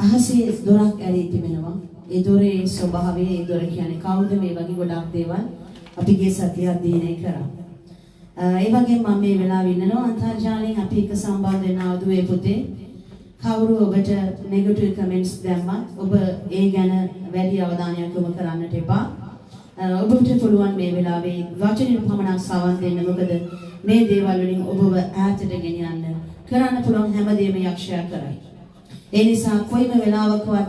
අහසේ දොරක් ඇරී තිබෙනවා. ඒ දොරේ ස්වභාවය ඒ දොර කියන්නේ කවුද මේ වගේ ගොඩක් දේවල් අපිගේ සතිය අධ්‍යයනය කරා. ඒ වගේම මම මේ වෙලාවේ ඉන්නනවා අන්තර්ජාලයෙන් අපි එක සම්බන්ධ වෙනවා දුවේ පුතේ. කවුරු ඔබට නෙගටිව් කමෙන්ට්ස් දැම්මත් ඔබ ඒ ගැන වැඩි අවධානයක් යොමු කරන්නට එපා. ඔබට පුළුවන් මේ වෙලාවේ වචනෙට පමණක් සවන් දෙන්න. මොකද මේ දේවල් වලින් ඔබව ඈතට ගෙනියන්න කරන්න පුළුවන් හැමදේම යක්ෂයා කරයි. ඒ නිසා කොයිම වෙලාවකවත්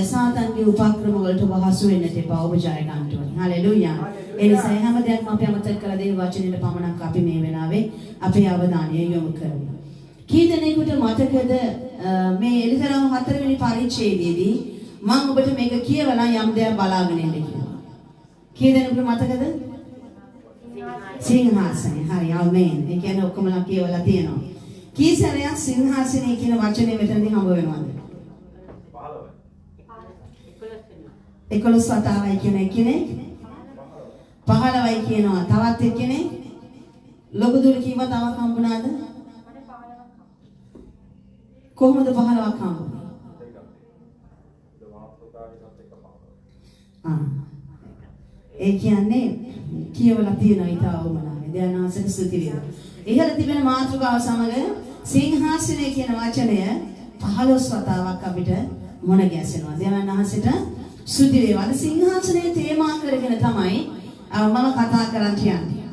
සාතන්ගේ උපක්‍රම වලට වහසු වෙන්නට එපා. ඔබ ජය ගන්න ඕනේ. හලෙලූයා. ඒ නිසා හැම දෙයක්ම අපි අමතක කරලා දේ වචනෙට පමණක් අපි මේ වෙලාවේ අපේ අවධානය යොමු කරමු. කී දෙනෙකුට මතකද මේ එලිතරම් 4 වෙනි පරිච්ඡේදයේදී මම ඔබට මේක කියවලා යම් දෙයක් බලාගෙන ඉන්න කියලා. කී දෙනෙකුට මතකද? සිංහාසනය. හරි. ආමේන්. ඒ කියන්නේ ඔක්කොමලා කියවලා තියෙනවා. කී සැරයක් සිංහාසනය කියන වචනේ මෙතනදී හම්බ වෙනවද? 11 වතාවයි කියන කෙනෙක් 15යි කියනවා. තවත් එක්කෙනෙක් ලොකු දුර කීවා තවක් හම්බුණාද? කොහොමද 15ක් හම්බුනේ? ඒ කියන්නේ කියවලා තියෙනවා ඊටවමනාවේ. ධානාසන ස්තුති වේවා. ඉහළ තිබෙන මාතෘකාව සමග සිංහාසනය කියන වචනය 15 වතාවක් අපිට මොන ගැසෙනවා. ධානාසයට ස්තුති වේවා. සිංහාසනයේ තේමා කරගෙන තමයි මම කතා කරන්න යන්නේ.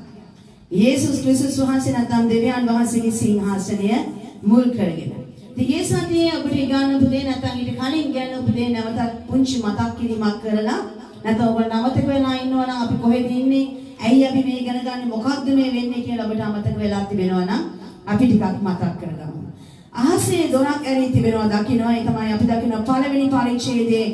යේසුස් ක්‍රිස්තුස් වහන්සේ නැත්නම් දෙවියන් වහන්සේගේ සිංහාසනය මුල් කරගෙන. ඉතින් ඒ සතියේ අපිට ගන්න පුදේ නැත්නම් ඊට කලින් ගන්න පුදේ නැවතත් පුංචි මතක් කිරීමක් කරලා නැත්නම් ඔබ නවතක වෙලා ඉන්නවා නම් අපි කොහෙද ඉන්නේ? ඇයි අපි මේ ඉගෙන ගන්න මොකක්ද මේ වෙන්නේ කියලා ඔබට අමතක වෙලා තිබෙනවා නම් අපි ටිකක් මතක් කරගමු. අහසේ දොරක් ඇරී තිබෙනවා දකින්නවා. ඒ තමයි අපි දකින්න පළවෙනි පරිච්ඡේදයේ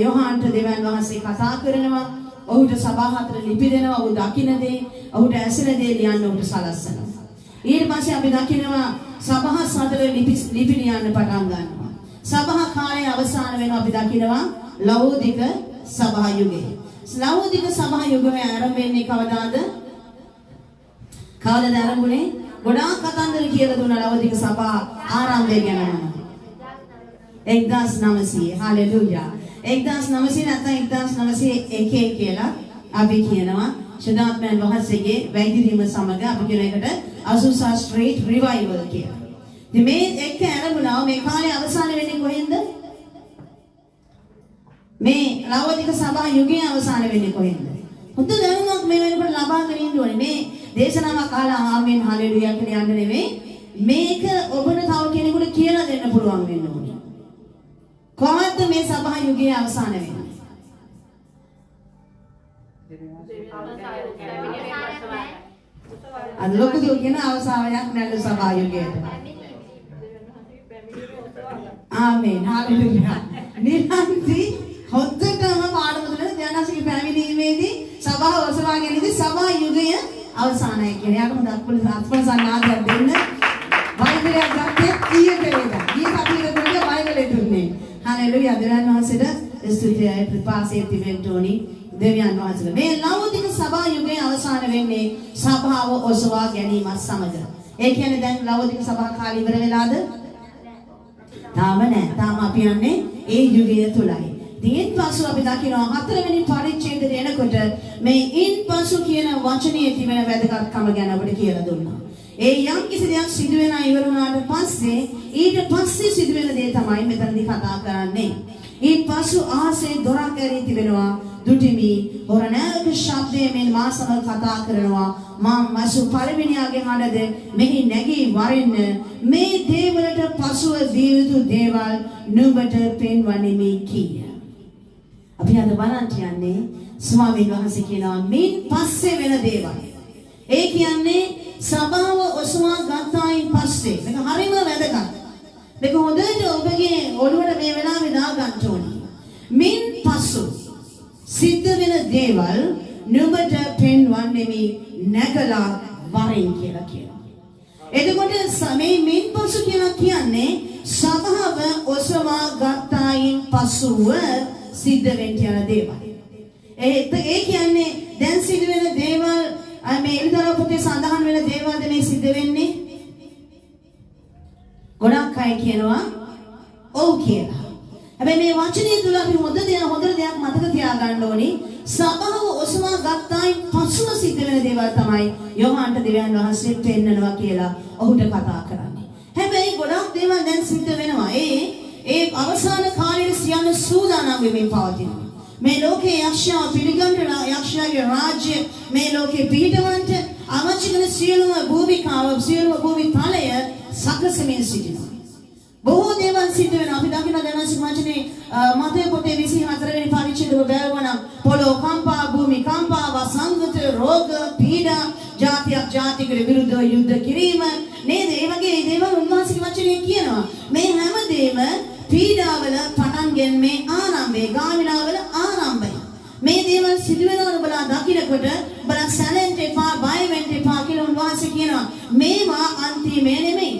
යෝහාන්ට දෙවියන් වහන්සේ කතා කරනවා. ඔහුට සභා හතර ලිපි දෙනවා. ඔහු දකින්න දේ, ඔහුට ඇසෙන දේ ලියන්න ඔහුට සලස්සනවා. ඊට පස්සේ අපි දකිනවා සභා හතර ලිපි ලියන්න පටන් ගන්නවා. සභා කාලය අවසන් වෙනවා. අපි දකිනවා ලෞකික සභා යුගය. ලෞකික සභා යුගය ආරම්භ වෙන්නේ කවදාද? කවදද ආරම්භුනේ? ගොඩාක් කතන්දර කියලා දුන්නා ලෞකික සභා ආරම්භය ගැන. 1900. හalleluya. 1900 නැත්නම් 1901 කියලා අපි කියනවා. ශදාත්මයන් වහන්සේගේ වැඳීම සමග අපි කියන එකට අසුසා ස්ට්‍රීට් රිවයිවල් කියලා. ඉතින් මේ එක ආරම්භුණා මේ කාලේ අවසන් වෙන්නේ කොහෙන්ද? මේ ලෞකික සභා යුගයේ අවසන් වෙන්නේ කොහෙන්ද? හොඳ දැනුමක් මේ වෙනකොට ලබාගෙන ඉන්න ඕනේ. මේ දේශනාවක් අහලා ආමෙන් හalleluya කියලා යන්න නෙමෙයි. මේක ඔබට තව කෙනෙකුට කියලා දෙන්න පුළුවන් වෙන්න ඕනේ. කොහොමද මේ සභා යුගයේ අවසන් වෙන්නේ? අද ලොකු දු කියන අවසානයක් නැල්ල සභා යුගයට. ආමෙන් හalleluya. නිරන්ති හොද්දටම පාඩම තුන ධානාසික පැමිණීමේදී සභාව ඔසවා ගැනීමේදී සභා යුගය අවසానයි කියන. යාට හොඳ අත්පොළ සන්නාදයක් දෙන්න. බයිබලයක් ගත්තේ ඊයේ පෙරේද. ඊයේ සතියේ පෙරේද බයිබලෙ දුන්නේ. හalleluya. දෙවියන් වහන්සේට ස්තුතියි ප්‍රපාසයේ තිබෙන්නෝනි. දෙවියන් වහන්සේට මේ ලෞකික සභා යුගයේ අවසාන වෙන්නේ සභාව ඔසවා ගැනීමත් සමග. ඒ කියන්නේ දැන් ලෞකික සභා කාලය ඉවර වෙලාද? තාම නෑ. තාම අපි යන්නේ ඒ යුගය තුලයි. ඉතින් පසු අපි දකිනවා 4 වෙනි පරිච්ඡේදයට එනකොට මේ ඉන්පසු කියන වචනේ තිබෙන වැදගත්කම ගැන අපිට කියලා දුන්නා. ඒ යම් කිසි දෙයක් සිදු වෙනා ඉවර වුණාට පස්සේ ඊට පස්සේ සිදු වෙන දේ තමයි මෙතනදී කතා කරන්නේ. ඊපසු ආසේ දොරක් ඇරී තිබෙනවා. දුටිමි හොරණක ශබ්දයෙන් මා සමග කතා කරනවා. මා මාසු පරිවිණියාගේ හඬද මෙහි නැගී වරින්න මේ දේවලට පසුව දිය යුතු දේවල් නුඹට පෙන්වන්නේ කීය. අපි අද බලන්න යන්නේ ස්වාමීන් වහන්සේ කියනවා මින් පස්සේ වෙන දේවල්. ඒ කියන්නේ සභාව ඔසවා ගත්තායින් පස්සේ මේක හරිම වැදගත්. මේක හොඳට ඔබගේ ඔළුවට මේ වෙලාවේ දා ගන්න ඕනේ. මින් පසු සිද්ධ වෙන දේවල් නුඹට පෙන්වන්නේ නැගලා වරින් කියලා කියනවා. එතකොට මේ මින් පසු කියලා කියන්නේ සභාව ඔසවා ගත්තායින් පසුව සිද්ධ වෙන්න යන දේවල්. ඒ කියන්නේ දැන් සිද්ධ වෙන දේවල් මේ ඉරිදා පොතේ සඳහන් වෙන දේවල්ද මේ සිද්ධ වෙන්නේ? ගොඩක් අය කියනවා ඔව් කියලා. හැබැයි මේ වචනේ තුල අපි හොඳ දෙයක් මතක තියාගන්න ඕනි. සබාව ඔසවා ගත්තායින් පසුව සිද්ධ වෙන දේවල් තමයි යෝහාන්ට දෙවියන් වහන්සේ පෙන්නනවා කියලා ඔහුට කතා කරන්නේ. හැබැයි ගොඩක් දේවල් දැන් සිද්ධ වෙනවා. ඒ අවසාන කාලයේ සියල්ල සූදානම් වෙමින් පවතිනවා. මේ ලෝකයේ යක්ෂයා පිළිගන්න යක්ෂයාගේ රාජ්‍ය මේ ලෝකේ පිහිටවන්ට අවශ්‍ය කරන සියලුම භූමිකාව සියලුම භූමි තලය සකසමින් සිටිනවා. බොහෝ දේවල් සිද්ධ වෙනවා. අපි දකින්න දැනසික වචනේ මතේ පොතේ 24 වෙනි පරිච්ඡේදය බලවනම් පොළොව කම්පා, භූමි කම්පා, වසංගත, රෝග, පීඩා, ජාතියක් ජාතිකට විරුද්ධව යුද්ධ කිරීම නේද? ඒ වගේ දේවල් උන්වහන්සේගේ වචනේ කියනවා. මේ හැමදේම පීඩාවල පටන් ගැනීමේ ආරම්භය, ගාමිණාවල ආරම්භය. මේ දේවල් සිදු වෙනවන බලා දකින්නකොට බලා සැලෙන්න එපා, බය වෙන්න එපා කියලා උන්වහන්සේ කියනවා. මේවා අන්තිමේ නෙමෙයි.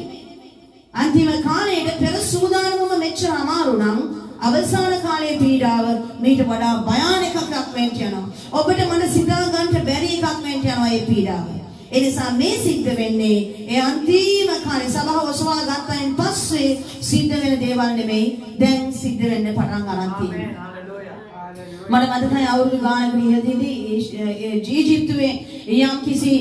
අන්තිම කාලයේ පෙර සූදානමම මෙච්චර අමාරු නම් අවසාන කාලයේ පීඩාව මීට වඩා භයානක එකක් වෙන්න යනවා. ඔබට මන සිතා ගන්න බැරි එකක් වෙන්න යනවා මේ පීඩාව. ඒ නිසා මේ සිද්ධ වෙන්නේ ඒ අන්තිම කාලේ සබාව ඔසවා ගත්තයින් පස්සේ සිද්ධ වෙන දේවල් නෙමෙයි දැන් සිද්ධ වෙන්න පටන් ගන්න තියෙනවා. මට මතකයි අවුරුදු ගානක ඉහදීදී ඊජිප්තුවේ යම්කිසි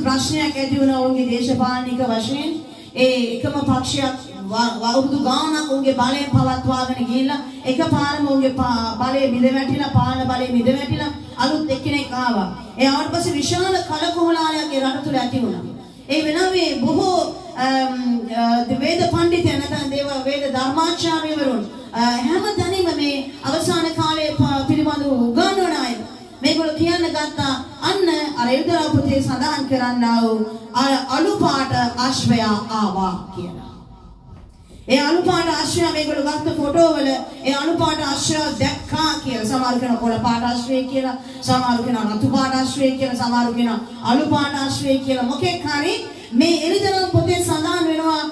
ප්‍රශ්නයක් ඇති වුණා ඔවුන්ගේ දේශපාලනික වශයෙන් ඒ එකම පක්ෂයක් අවුරුදු ගානක් ඔවුන්ගේ බලය පවත්වාගෙන ගිහිල්ලා එකපාරම ඔවුන්ගේ බලය මිද වැටිලා පාලන බලය මිද වැටිලා අලුත් එක්කෙනෙක් ආවා. ඒ ආවට පස්සේ විශාල කලකොහලයක් ඒ රට තුල ඇති වුණා. ඒ වෙනාවේ බොහෝ වේද පඬිතුයන් නැත්නම් වේද ධර්මාචාර්යවරුන් හැමදැනම මේ අවසාන කාලයේ පිළිබඳව උගන්වන අය මේගොල්ලෝ කියන්න ගත්තා අන්න අර යුදරා පොතේ සඳහන් කරන්නා වූ අලු පාට අශ්වයා ආවා කියලා. ඒ අලු පාට අශ්වයා මේගොල්ලෝ ගත්ත ෆොටෝ වල ඒ අලු පාට අශ්වයා දැක්කා කියලා. සමහර කෙනා කොළ පාට අශ්වය කියලා, සමහර කෙනා රතු පාට අශ්වය කියලා, සමහර කෙනා අලු පාට අශ්වය කියලා. මොකෙක් හරි මේ එළිදරව් පොතේ සඳහන් වෙනවා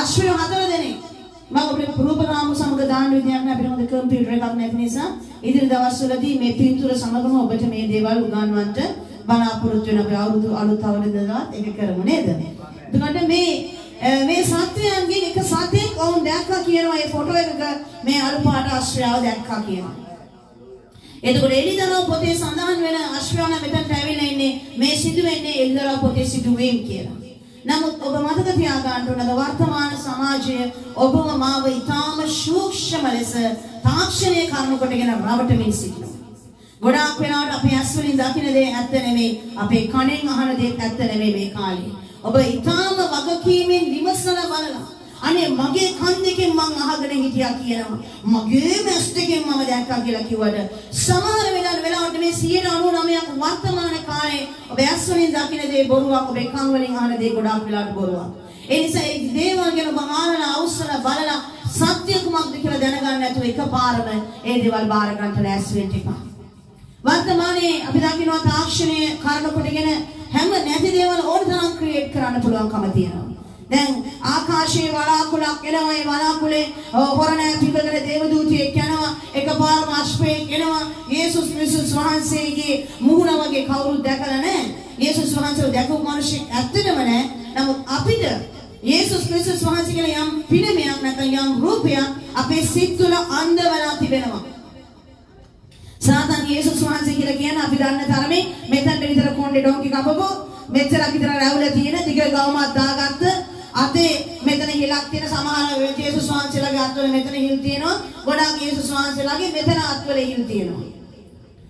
අශ්වය 4 දෙනෙක්. මම අපේ රූපරාම සමග දාන විද්‍යාඥ අපිට හොඳ කම්පියුටර් එකක් නැති නිසා ඉදිරි දවස්වලදී මේ පින්තූර සමගම ඔබට මේ දේවල් උගන්වන්නට බලාපොරොත්තු වෙන අපි අවුරුදු අලුත් අවුරුද්දකට ඒක කරමු නේද? එතකොට මේ සත්‍යයන්ගෙන් එක සත්‍යයක් වුන් දැක්කා කියනවා මේ ෆොටෝ එකක මේ අලු පාට අශ්වයාව දැක්කා කියනවා. එතකොට එළිදරව් පොතේ සඳහන් වෙන අශ්වයාව මෙතනට ඇවිල්ලා ඉන්නේ මේ සිදු වෙන්නේ එළිදරව් පොතේ සිදුවීම් කියලා. නමුත් ඔබ මතක තියාගන්න ඕන වර්තමාන සමාජය ඔබව මාව ඊටාම සූක්ෂම ලෙස තාක්ෂණයේ කරුණු කොටගෙන රවටමින් සිටිනවා. ගොඩාක් වෙලාවට අපේ ඇස් වලින් දකින දේ ඇත්ත නෙමෙයි, අපේ කනෙන් අහන දේ ඇත්ත නෙමෙයි මේ කාලේ. ඔබ ඊටාම වගකීමෙන් විමසලා බලලා අනේ මගේ කන් දෙකෙන් මං අහගෙන හිටියා කියනවා. මගේ ඇස් දෙකෙන් මම දැක්කා කියලා කිව්වට සමහර වෙලාවට මේ 99ක් වර්තමාන කාලේ ඔබ ඇස් වලින් දකින දේ බොරුවක්, ඔබේ කන් වලින් අහන දේ ගොඩාක් වෙලාවට බොරුවක්. ඒ නිසා ඒ දේවල් ගැන ඔබ ආනලා අවසර බලලා සත්‍ය කුමක්ද කියලා දැනගන්න නැතුව එකපාරම ඒ දේවල් බාර ගන්නට ලෑස්ති වෙන්න එපා. වර්තමානයේ අපි දකිනවා තාක්ෂණයේ කාරණා කොටගෙන හැම නැති දේවල් ඕන තරම් ක්‍රියේට් කරන්න පුළුවන්කම තියෙනවා. දැන් ආකාශයේ වලාකුළක් එනවා. ඒ වලාකුලේ හොරණෑ පිටකර දේවදූතියෙක් යනවා. එකපාරම අශ්වයෙක් එනවා. යේසුස් ක්‍රිස්තුස් වහන්සේගේ මුහුණ වගේ කවුරුත් දැකලා නැහැ. යේසුස් වහන්සේව දැකපු මිනිහෙක් ඇත්තටම නැහැ. නමුත් අපිට යේසුස් ක්‍රිස්තුස් වහන්සේ කියලා යම් පිළිමයක් නැත්නම් යම් රූපයක් අපේ සිත් තුළ අන්ධ වෙලා තිබෙනවා. සාතන් යේසුස් වහන්සේ කියලා කියන අපි දන්න තරමේ මෙතනට විතර කොණ්ඩේ ඩොංකි කපපුව මෙච්චර විතර රැවුල තියෙන දිග ගවමක් දාගත්ත අතේ මෙතන හිලක් තියෙන සමහර යේසුස් වහන්සේලාගේ අත්වල මෙතන හිල් තියෙනවා. ගොඩාක් යේසුස් වහන්සේලාගේ මෙතන අත්වල හිල් තියෙනවා.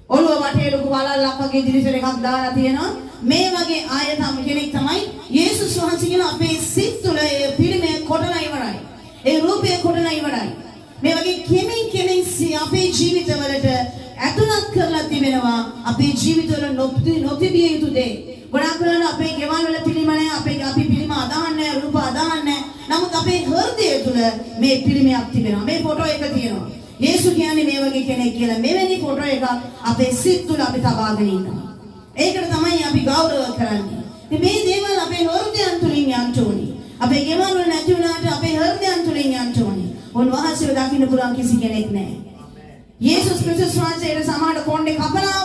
ඔළුව වටේ ලොකු වලල්ලක් වගේ දිලිසෙන එකක් දාලා තියෙනවා. මේ වගේ ආයතන කෙනෙක් තමයි යේසුස් වහන්සේ කියන අපේ සිත් තුළ ඒ පිළිමය කොටලා ඉවරයි. ඒ රූපය කොටලා ඉවරයි. මේ වගේ කෙමෙන් අපේ ජීවිතවලට ඇතුළත් කරලා තිබෙනවා. අපේ ජීවිතවල නොතිබිය යුතු දේ. ගොඩාක් වෙලාවට අපේ ගෙවල් වල පිළිම නැහැ. අපි පිළිම අදහන්නේ රූප අදහන්නේ. නමුත් අපේ හෘදය තුළ මේ පිළිමයක් තිබෙනවා. මේ ෆොටෝ එක තියෙනවා. යේසුස් කියන්නේ මේ වගේ කෙනෙක් කියලා. මෙවැනි ෆොටෝ එකක් අපේ සිත් තුළ අපි තබාගෙන ඉන්නවා. ඒකට තමයි අපි ගෞරව කරන්නේ. මේ දේවල් අපේ හෘදයන් තුලින් යන්න ඕනේ. අපේ ගෙවල් වල නැති වුණාට අපේ හෘදයන් තුලින් යන්න ඕනේ. උන්වහන්සේව දකින්න පුළුවන් කිසි කෙනෙක් නැහැ. යේසුස් ක්‍රිස්තුස් වහන්සේට සමාන කොණ්ඩේ කපලා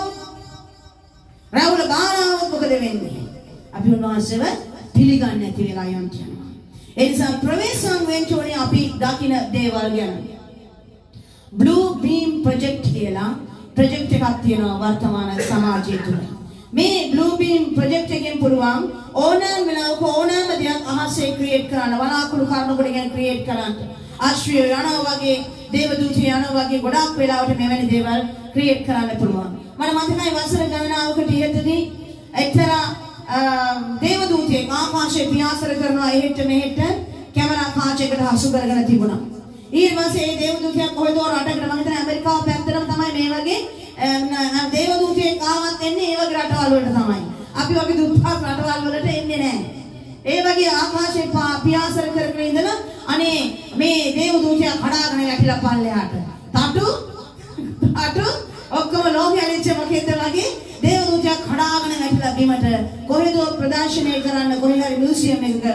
රැවුල ගානව මොකද වෙන්නේ? අපි උන්වහන්සේව පිළිගන්නේ නැති වෙලා යනවා. ඒ නිසා ප්‍රවේශම් වෙන්න ඕනේ අපි දකින දේවල් ගැන. Blue Beam Project කියලා ප්‍රොජෙක්ට් එකක් තියෙනවා වර්තමාන සමාජය තුළ. මේ Blue Beam Project එකෙන් පුළුවන් ඕනෑම වෙලාවක ඕනෑම දෙයක් අහසේ ක්‍රියේට් කරන්න, වලාකුළු කරුණුකට ගැන ක්‍රියේට් කරන්න. ආශ්‍රය යනවා වගේ, දේවදූතයෝ යනවා වගේ ගොඩාක් වෙලාවට මෙවැනි දේවල් ක්‍රියේට් කරන්න පුළුවන්. මට මතකයි වසර ගණනාවකට ඉහතදී එක්තරා දේවදූතයෙක් ආකාශයේ පියාසර කරනවා එහෙට මෙහෙට කැමරා කාචයකට හසු කරගෙන තිබුණා. ඊට පස්සේ මේ දේවදූතයා කොහෙද රටකට මම හිතන්නේ ඇමරිකාව පැත්තටම තමයි මේ වගේ දේවදූතයෙක් ආවත් එන්නේ ඒ වගේ රටවල් වලට තමයි. අපි වගේ දුප්පත් රටවල් වලට එන්නේ නැහැ. ඒ වගේ ආකාශයේ පියාසර කරගෙන ඉඳලා අනේ මේ දේවදූතයා කඩාගෙන වැටිලා පල්ලෙහාට. තටු ඔක්කොම ලෝකෙ ඇලිච්ච මොකෙද්ද වගේ දේවදූතයා කඩාගෙන වැටිලා බිමට කොහෙද ප්‍රදර්ශනය කරන්න කොහේ හරි මියුසියම් එකක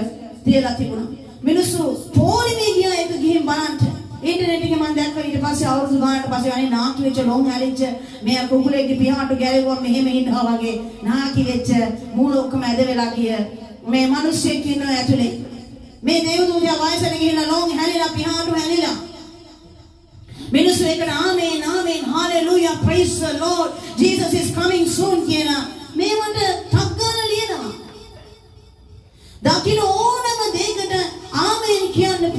තියලා තිබුණා. මිනිස්සු පොලිමේ ගියා ඒක ගිහින් බලන්න. ඉන්ටර්නෙට් එකේ මම දැක්කා ඊට පස්සේ අවුරුදු ගානකට පස්සේ අනේ නාකි වෙච්ච ලොන් හැලිච්ච මේ කුකුලෙක්ගේ පියාට ගැලෙවුවා මෙහෙම ඉන්නවා වගේ නාකි වෙච්ච මූණ ඔක්කොම ඇද වෙලා ගිය මේ මිනිස්සෙක් ඉන්නවා ඇතුලේ. මේ දේවදූතයා වයසට ගිහිල්ලා ලොන් හැලිලා පියාට හැලිලා. මිනිස්සු එකට ආමේන් ආමේන් hallelujah praise the Lord Jesus is coming soon කියලා මේවට ටග්ගාන ලියනවා. දකින්න ඕනම දෙයකට ආමේන් කියන්නේ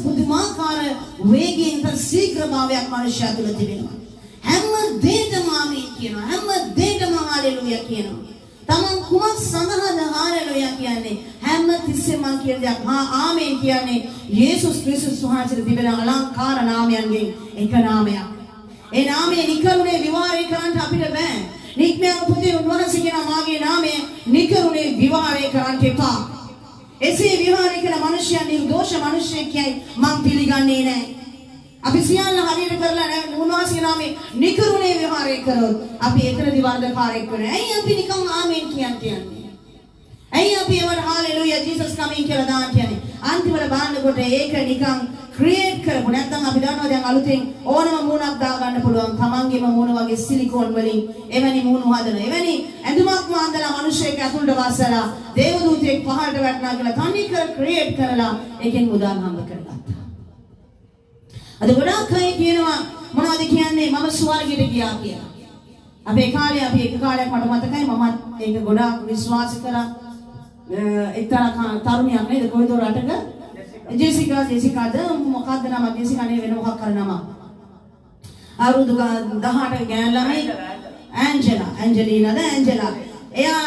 පුදුමාකාර වේගයෙන් ශීඝ්‍රභාවයක් මනුෂ්‍යයා තුළ තිබෙනවා. හැම දෙයකම ආමේන් කියනවා. හැම දෙයකම හalleluya කියනවා. තමන් කුමක් සඳහාද හalleluya කියන්නේ? හැම තිස්සෙම මං කියන දේ ආමේන් කියන්නේ යේසුස් ක්‍රිස්තුස් වහන්සේට තිබෙන අලංකාර නාමයන්ගෙන් එක නාමයක්. ඒ නාමය නිකරුණේ විවරය කරන්න අපිට බෑ. නික්මයන් පුතේ උන්වහන්සේ කියන මාගේ නාමය නිකරුණේ විවරය කරන්න එපා. එසේ විවරය කළ මනුෂ්‍යයන් නිර්දෝෂ මනුෂ්‍යයෙක් කියයි මම පිළිගන්නේ නැහැ. අපි සියල්ල හරියට කරලා නැහැ. උන්වහන්සේගේ නාමය නිකරුණේ විවරය කරොත් අපි ඒතරදි වර්ධකාරයෙක් වෙනවා. ඇයි අපි නිකන් ආමේන් කියන්නේ? ඇයි අපි ඒවට හalleluya Jesus coming කියලා දාන්න කියන්නේ? අන්තිමට බලනකොට ඒක නිකන් ක්‍රියේට් කරපො නැත්නම් අපි දන්නවා දැන් අලුතෙන් ඕනම මූණක් දා ගන්න පුළුවන්. තමන්ගේම මූණ වගේ සිලිකෝන් වලින් එවැනි මූණු හදන. එවැනි ඇඳුමක් මාන්දලා මිනිස්සෙක් ඇතුළට වස්සලා දේවදූතයෙක් පහළට වැටෙනවා කියලා තනි කර ක්‍රියේට් කරලා ඒකෙන් මුදල් හම්බ කරගත්තා. අද ගොඩාක් අය කියනවා මොනවද කියන්නේ මම ස්වර්ගයට ගියා කියලා. අපේ කාලේ අපි එක කාලයක් මට මතකයි මමත් ඒක ගොඩාක් විශ්වාස කරා. එක්තරා තරුණියක් නේද කොයිද රටක ජෙසිකාද මොකක්ද නම ජෙසිකා නේ වෙන මොකක් කර නම අවුරුදු 18 ගෑන් ළමයි ඇන්ජෙලා එයා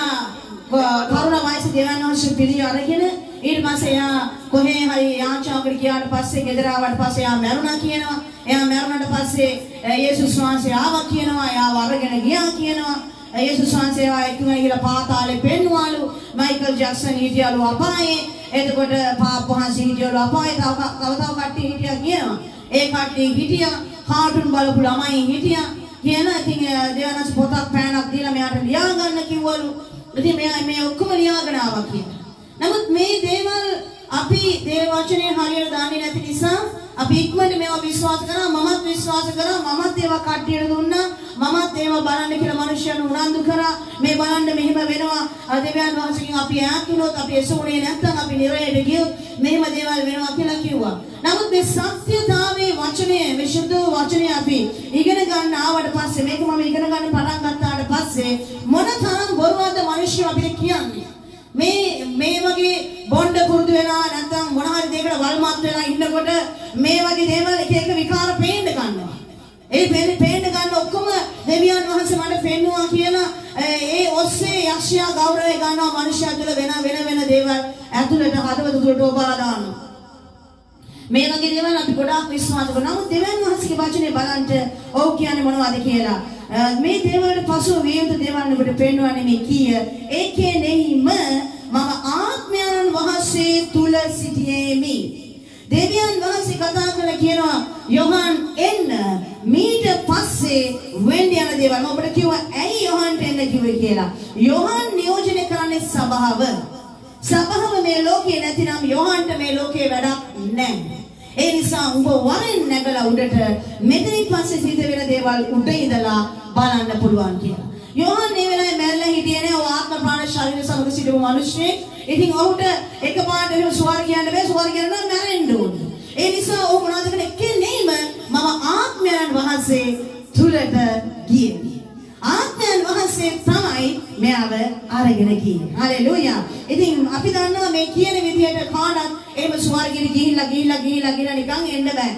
තරුණ වයසේ දෙවන් වහන්සේ පිළිය අරගෙන ඊට පස්සේ එයා කොහේ හරි යාචාවකට ගියාට පස්සේ ගෙදර ආවට පස්සේ එයා මැරුණා කියනවා. එයා මැරුණාට පස්සේ යේසුස් වහන්සේ ආවා කියනවා. එයාව අරගෙන ගියා කියනවා. යේසුස් වහන්සේ ආයෙත් කියලා පාතාලේ පෙන්වලු. මයිකල් ජැක්සන් හිටියලු අපායේ. එතකොට පාප් වහන්සේ හිටියලු අපායේ. තව කට්ටිය හිටියා කියනවා. ඒ කට්ටිය හිටියා කාටුන් බලපු ළමයි හිටියා කියන ඉතින් දේවනස් පොතක් පෑනක් දීලා මෙයාට ලියා ගන්න කිව්වලු. ඉතින් මෙයා මේ ඔක්කොම ලියාගෙන ආවා කියනවා. නමුත් මේ දේවල් අපි දේව වචනේ හරියට දන්නේ නැති නිසා අපි ඉක්මනට මේවා විශ්වාස කරා. මමත් විශ්වාස කරා. මමත් ඒවා කට්ටියට දුන්නා. මමත් ඒවා බලන්න කියලා මිනිස්සුන් උනන්දු කරා. මේ බලන්න මෙහෙම වෙනවා. දෙවියන් වහන්සේගෙන් අපි ඈත් වුණොත් අපි එසුනේ නැත්තම් අපි නිරයට ගියොත් මෙහෙම දේවල් වෙනවා කියලා කිව්වා. නමුත් මේ සත්‍යතාවයේ වචනේ විශුද්ධ වචනේ අපි ඉගෙන ගන්න ආවට පස්සේ මේක මම ඉගෙන ගන්න පටන් ගත්තාට පස්සේ මොනතරම් බොරුවක්ද මිනිස්සු අපිට කියන්නේ. මේ වගේ බොණ්ඩ පුරුදු වෙලා නැත්නම් මොන හරි දෙයකට වල්මත් වෙලා ඉන්නකොට මේ වගේ දේවල් එක එක විකාර පේන්න ගන්නවා. ඒ පේන්න ගන්න ඔක්කොම දෙවියන් වහන්සේ මට පෙන්නවා කියලා ඒ ඔස්සේ යක්ෂයා ගෞරවය ගන්නවා. මනුෂ්‍යයා තුළ වෙන දේවල් ඇතුළට හදවත තුළට ඔබලා දානවා. මේ වගේ දේවල් අපි ගොඩාක් විශ්වාස කරනවා. නමුත් දෙවියන් වහන්සේගේ වචනේ බලන්න ඔව් කියන්නේ මොනවද කියලා මේ දේවල්ට පසුව වියුතු දේවල් ඔබට පෙන්වන්නේ මේ කීය. ඒකේ නෙහිම මම ආත්මයන් වහන්සේ තුල සිටියේමි. දෙවියන් වහන්සේ කතා කරලා කියනවා යෝහන් එන්න මීට පස්සේ වෙන්න යන දේවල්. මම ඔබට කිව්වා ඇයි යෝහන්ට එන්න කිව්වේ කියලා. යෝහන් නියෝජනය කරන්නේ සභාව. සභාව මේ ලෝකේ නැතිනම් යෝහන්ට මේ ලෝකේ වැඩක් නැහැ. ඒ නිසා උඹ වරෙන් නැගලා උඩට මෙතනින් පස්සේ සිද්ධ වෙන දේවල් උඩ ඉඳලා බලන්න පුළුවන් කියලා. යෝහන් මේ වෙලාවේ මැරලා හිටියේ නේ ආත්ම ප්‍රාණ ශරීර සමග සිටපු මිනිස්සෙක්. ඉතින් ඔහුට එකපාරට එහෙම ස්වර්ගය යන්න බෑ. ස්වර්ගය යන්න මැරෙන්න ඕනේ. ඒ නිසා ඔහු මොනවද කරන්නේ? කෙනෙක්ම මම ආත්මයන් වහන්සේ තුලට ගියේ. ආත්මයන් වහන්සේ තමයි මෙයාව අරගෙන ගියේ. හලෙලූයා. ඉතින් අපි දන්නවා මේ කියන විදිහට කාටත් එහෙම ස්වර්ගෙට ගිහිල්ලා නිකන් එන්න බෑ.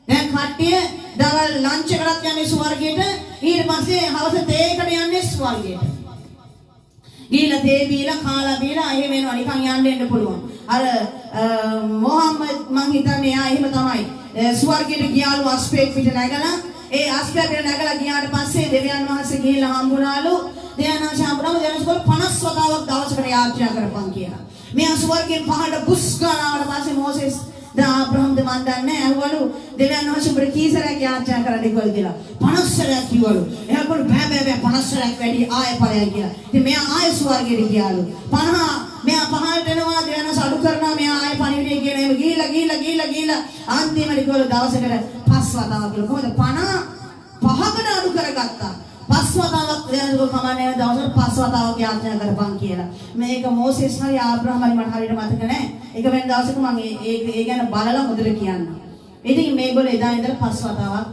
දැන් කට්ටිය දවල් ලන්ච් එකකට යන්නේ ස්වර්ගයට, ඊට පස්සේ හවස තේ එකට යන්නේ ස්වර්ගයට. ගිහිල්ලා තේ බීලා කාලා බීලා එහෙම එනවා නිකන් යන්න පුළුවන්. අර මොහම්මද් මං හිතන්නේ එයා එහෙම තමයි. ස්වර්ගයට ගියාලු අස්පේක් පිට නැගලා ඒ අස්පේක් පිට නැගලා ගියාට පස්සේ දෙවියන් වහන්සේ ගිහිල්ලා හම්බුනාලු. දෙවියන් වහන්සේ හම්බුනම දෙවියන් වහන්සේ 50 වතාවක් දවසකට යාත්‍රා කරපන් කියලා. මෙයා ස්වර්ගයෙන් පහළට බුස් ගානවට පස්සේ මෝසෙස් අබ්‍රහම් මන් දන්නේ ඇහුවලු දෙවියන් වහන්සේ උඹට කී සැරයක් යාත්‍රා කරන්න කිව්වද කියලා 50 සැරයක් කිව්වලු. එයා කිව්වලු බෑ 50 සැරයක් වැඩි ආයෙ ඵලයයි කියලා. ඉතින් මෙයා ආයෙ ස්වර්ගයට ගියාලු. 50 මෙයා පහළට එනවා දෙවියන් වහන්සේ අඩු කරනවා මෙයා ආයෙ පණිවිඩය කියන එහෙම ගිහිල්ලා අන්තිමට කිව්වලු දවසකට 5 වතාවක් කියලා. කොහොමද 50කට අඩු කරගත්තා. 5 වතාවක් දෙවියන්ගේ කමන්නේ දවසකට 5 වතාවක් යාත්‍රා කරපන් කියලා. මේක මෝසෙස් හරි ආබ්‍රහම් හරි මට හරියට මතක නැහැ. එක වෙන දවසක මම ඒ ගැන බලලා මුදට කියන්න. ඉතින් මේගොල්ලෝ එදා ඉඳලා 5 වතාවක්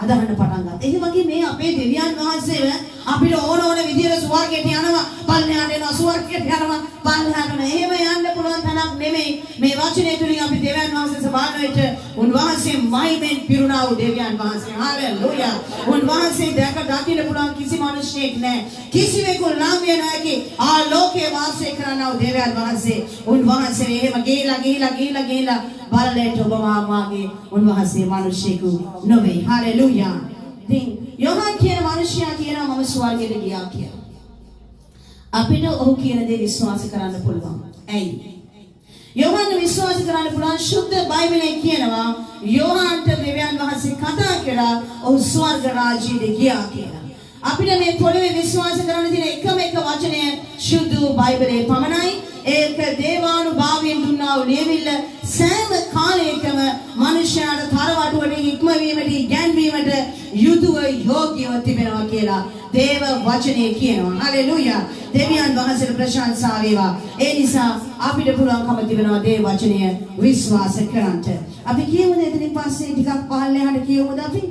අදහන්න පටන් ගත්තා. ඒ වගේ මේ අපේ දෙවියන් වහන්සේව අපිට ඕන විදියට ස්වර්ගයට යනවා, පල්ලෙහාට යනවා, ස්වර්ගයට යනවා, පල්ලෙහාට යනවා. එහෙම යන්න පුළුවන් තැනක් නෙමෙයි. මේ වචනේ තුලින් අපි දෙවියන් වහන්සේ සබාවෙට උන්වහන්සේ මහිමෙන් පිරුණා වූ දෙවියන් වහන්සේ. හාලෙලූයා. උන්වහන්සේ දකින්න පුළුවන් කිසි මිනිසෙක් නැහැ. කිසිවෙකු නම් විය නොහැකි ආලෝකයේ වාසය කරනා වූ දෙවියන් වහන්සේ. උන්වහන්සේ එහෙම ගිහිලා බලලට ඔබ මාගේ උන්වහන්සේ මිනිසෙකු නොවේ. හාලෙලූයා. ඉතින් යෝහන් කියන මිනිසයා කියනවා මම ස්වර්ගයට ගියා කියලා. අපිට ඔහු කියන දේ විශ්වාස කරන්න පුළුවන්. ඇයි? යෝහන් විශ්වාස කරන්න පුළුවන් සුද්ධ බයිබලයේ කියනවා යෝහන්ට දෙවියන් වහන්සේ කතා කරා ඔහු ස්වර්ග රාජ්‍යයට ගියා කියලා. අපිට මේ පොළවේ විශ්වාස කරන්න තියෙන එකම එක වචනය සුද්ධ බයිබලයේ පමණයි. ඒක දේවානුභාවයෙන් දුන්නා වූ ලියවිල්ල සෑම කාලයකම මනුෂ්‍යයාට තරවටුවට ඉක්මවීමට ඉගැන්වීමට යුතුව යෝග්‍යව තිබෙනවා කියලා දේව වචනේ කියනවා. හලෙලූයා. දෙවියන් වහන්සේට ප්‍රශංසා වේවා. ඒ නිසා අපිට පුළුවන්කම තිබෙනවා දේව වචනය විශ්වාස කරන්නට. අපි කියමුද එතනින් පස්සේ ටිකක් පහළට කියමුද අපි?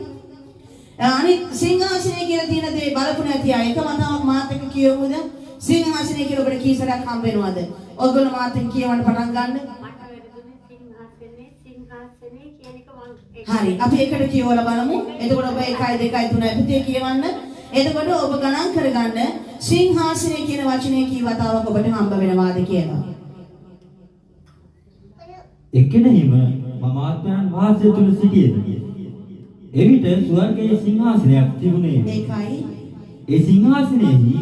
අනිත් සිංහාසනය කියලා තියෙන දේ බලපු නැති අය එක මතාවක් මාත් එක්ක කියමුද? සිංහාසනය කියලා ඔබට කී සැරයක් හම්බ වෙනවද? ඔයගොල්ලෝ මාත් එක්ක කියවන්න පටන් ගන්න. හරි අපි එකට කියවලා බලමු. එතකොට ඔබ 1 2 3 පුතේ කියවන්න. එතකොට ඔබ ගණන් කරගන්න සිංහාසනය කියන වචනේ කී වතාවක් ඔබට හම්බ වෙනවාද කියලා. එක්කෙනෙහිම මම ආත්මයන් වාසය තුල සිටියේ. එවිට ස්වර්ගයේ සිංහාසනයක් තිබුණේ. ඒකයි. ඒ සිංහාසනයේහි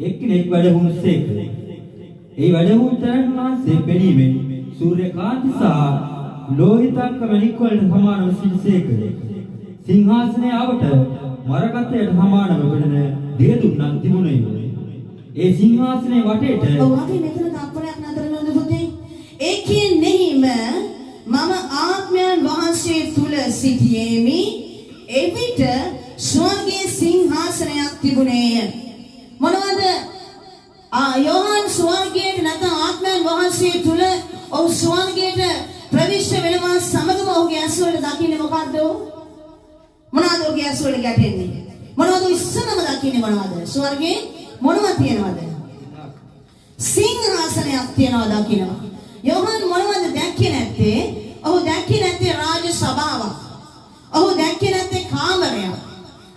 එක්කෙනෙක් වැඩ වුණසේක. ඒ වැඩ වූ තැන් වාසේ පෙනීමෙන් සූර්ය කාන්ති සහ ලෝහිතංක මණික් වලට සමානව සිටිසේක. සිංහාසනයේ අවට මරකටයට සමානව වෙන දියදුන්නක් තිබුණේ. ඒ සිංහාසනයේ වටේට ඔව් අපි මෙතන තප්පරයක් නතර කරනද පුතේ? ඒ කියන්නේම මම ආත්මයන් වහන්සේ තුල සිටියේමි. එවිට ස්වර්ගයේ සිංහාසනයක් තිබුණේය. මොනවද? යෝහන් ස්වර්ගයේ නැත්නම් ආත්මයන් වහන්සේ තුල ඔව් ස්වර්ගයට ප්‍රවිෂ්ඨ වෙනවා සමගම ඔහුගේ ඇස් වලට දකින්නේ මොකද්ද? මොනවද ඔහුගේ ඇස් වලට ගැටෙන්නේ? මොනවද ඉස්සනම දකින්නේ මොනවද? ස්වර්ගයේ මොනවද තියෙනවද? සිංහාසනයක් තියෙනවා දකින්නවා. යෝහන් මොනවද දැක්කේ නැත්තේ? ඔහු දැක්කේ නැත්තේ රාජ සභාවක්. ඔහු දැක්කේ නැත්තේ කාමරයක්.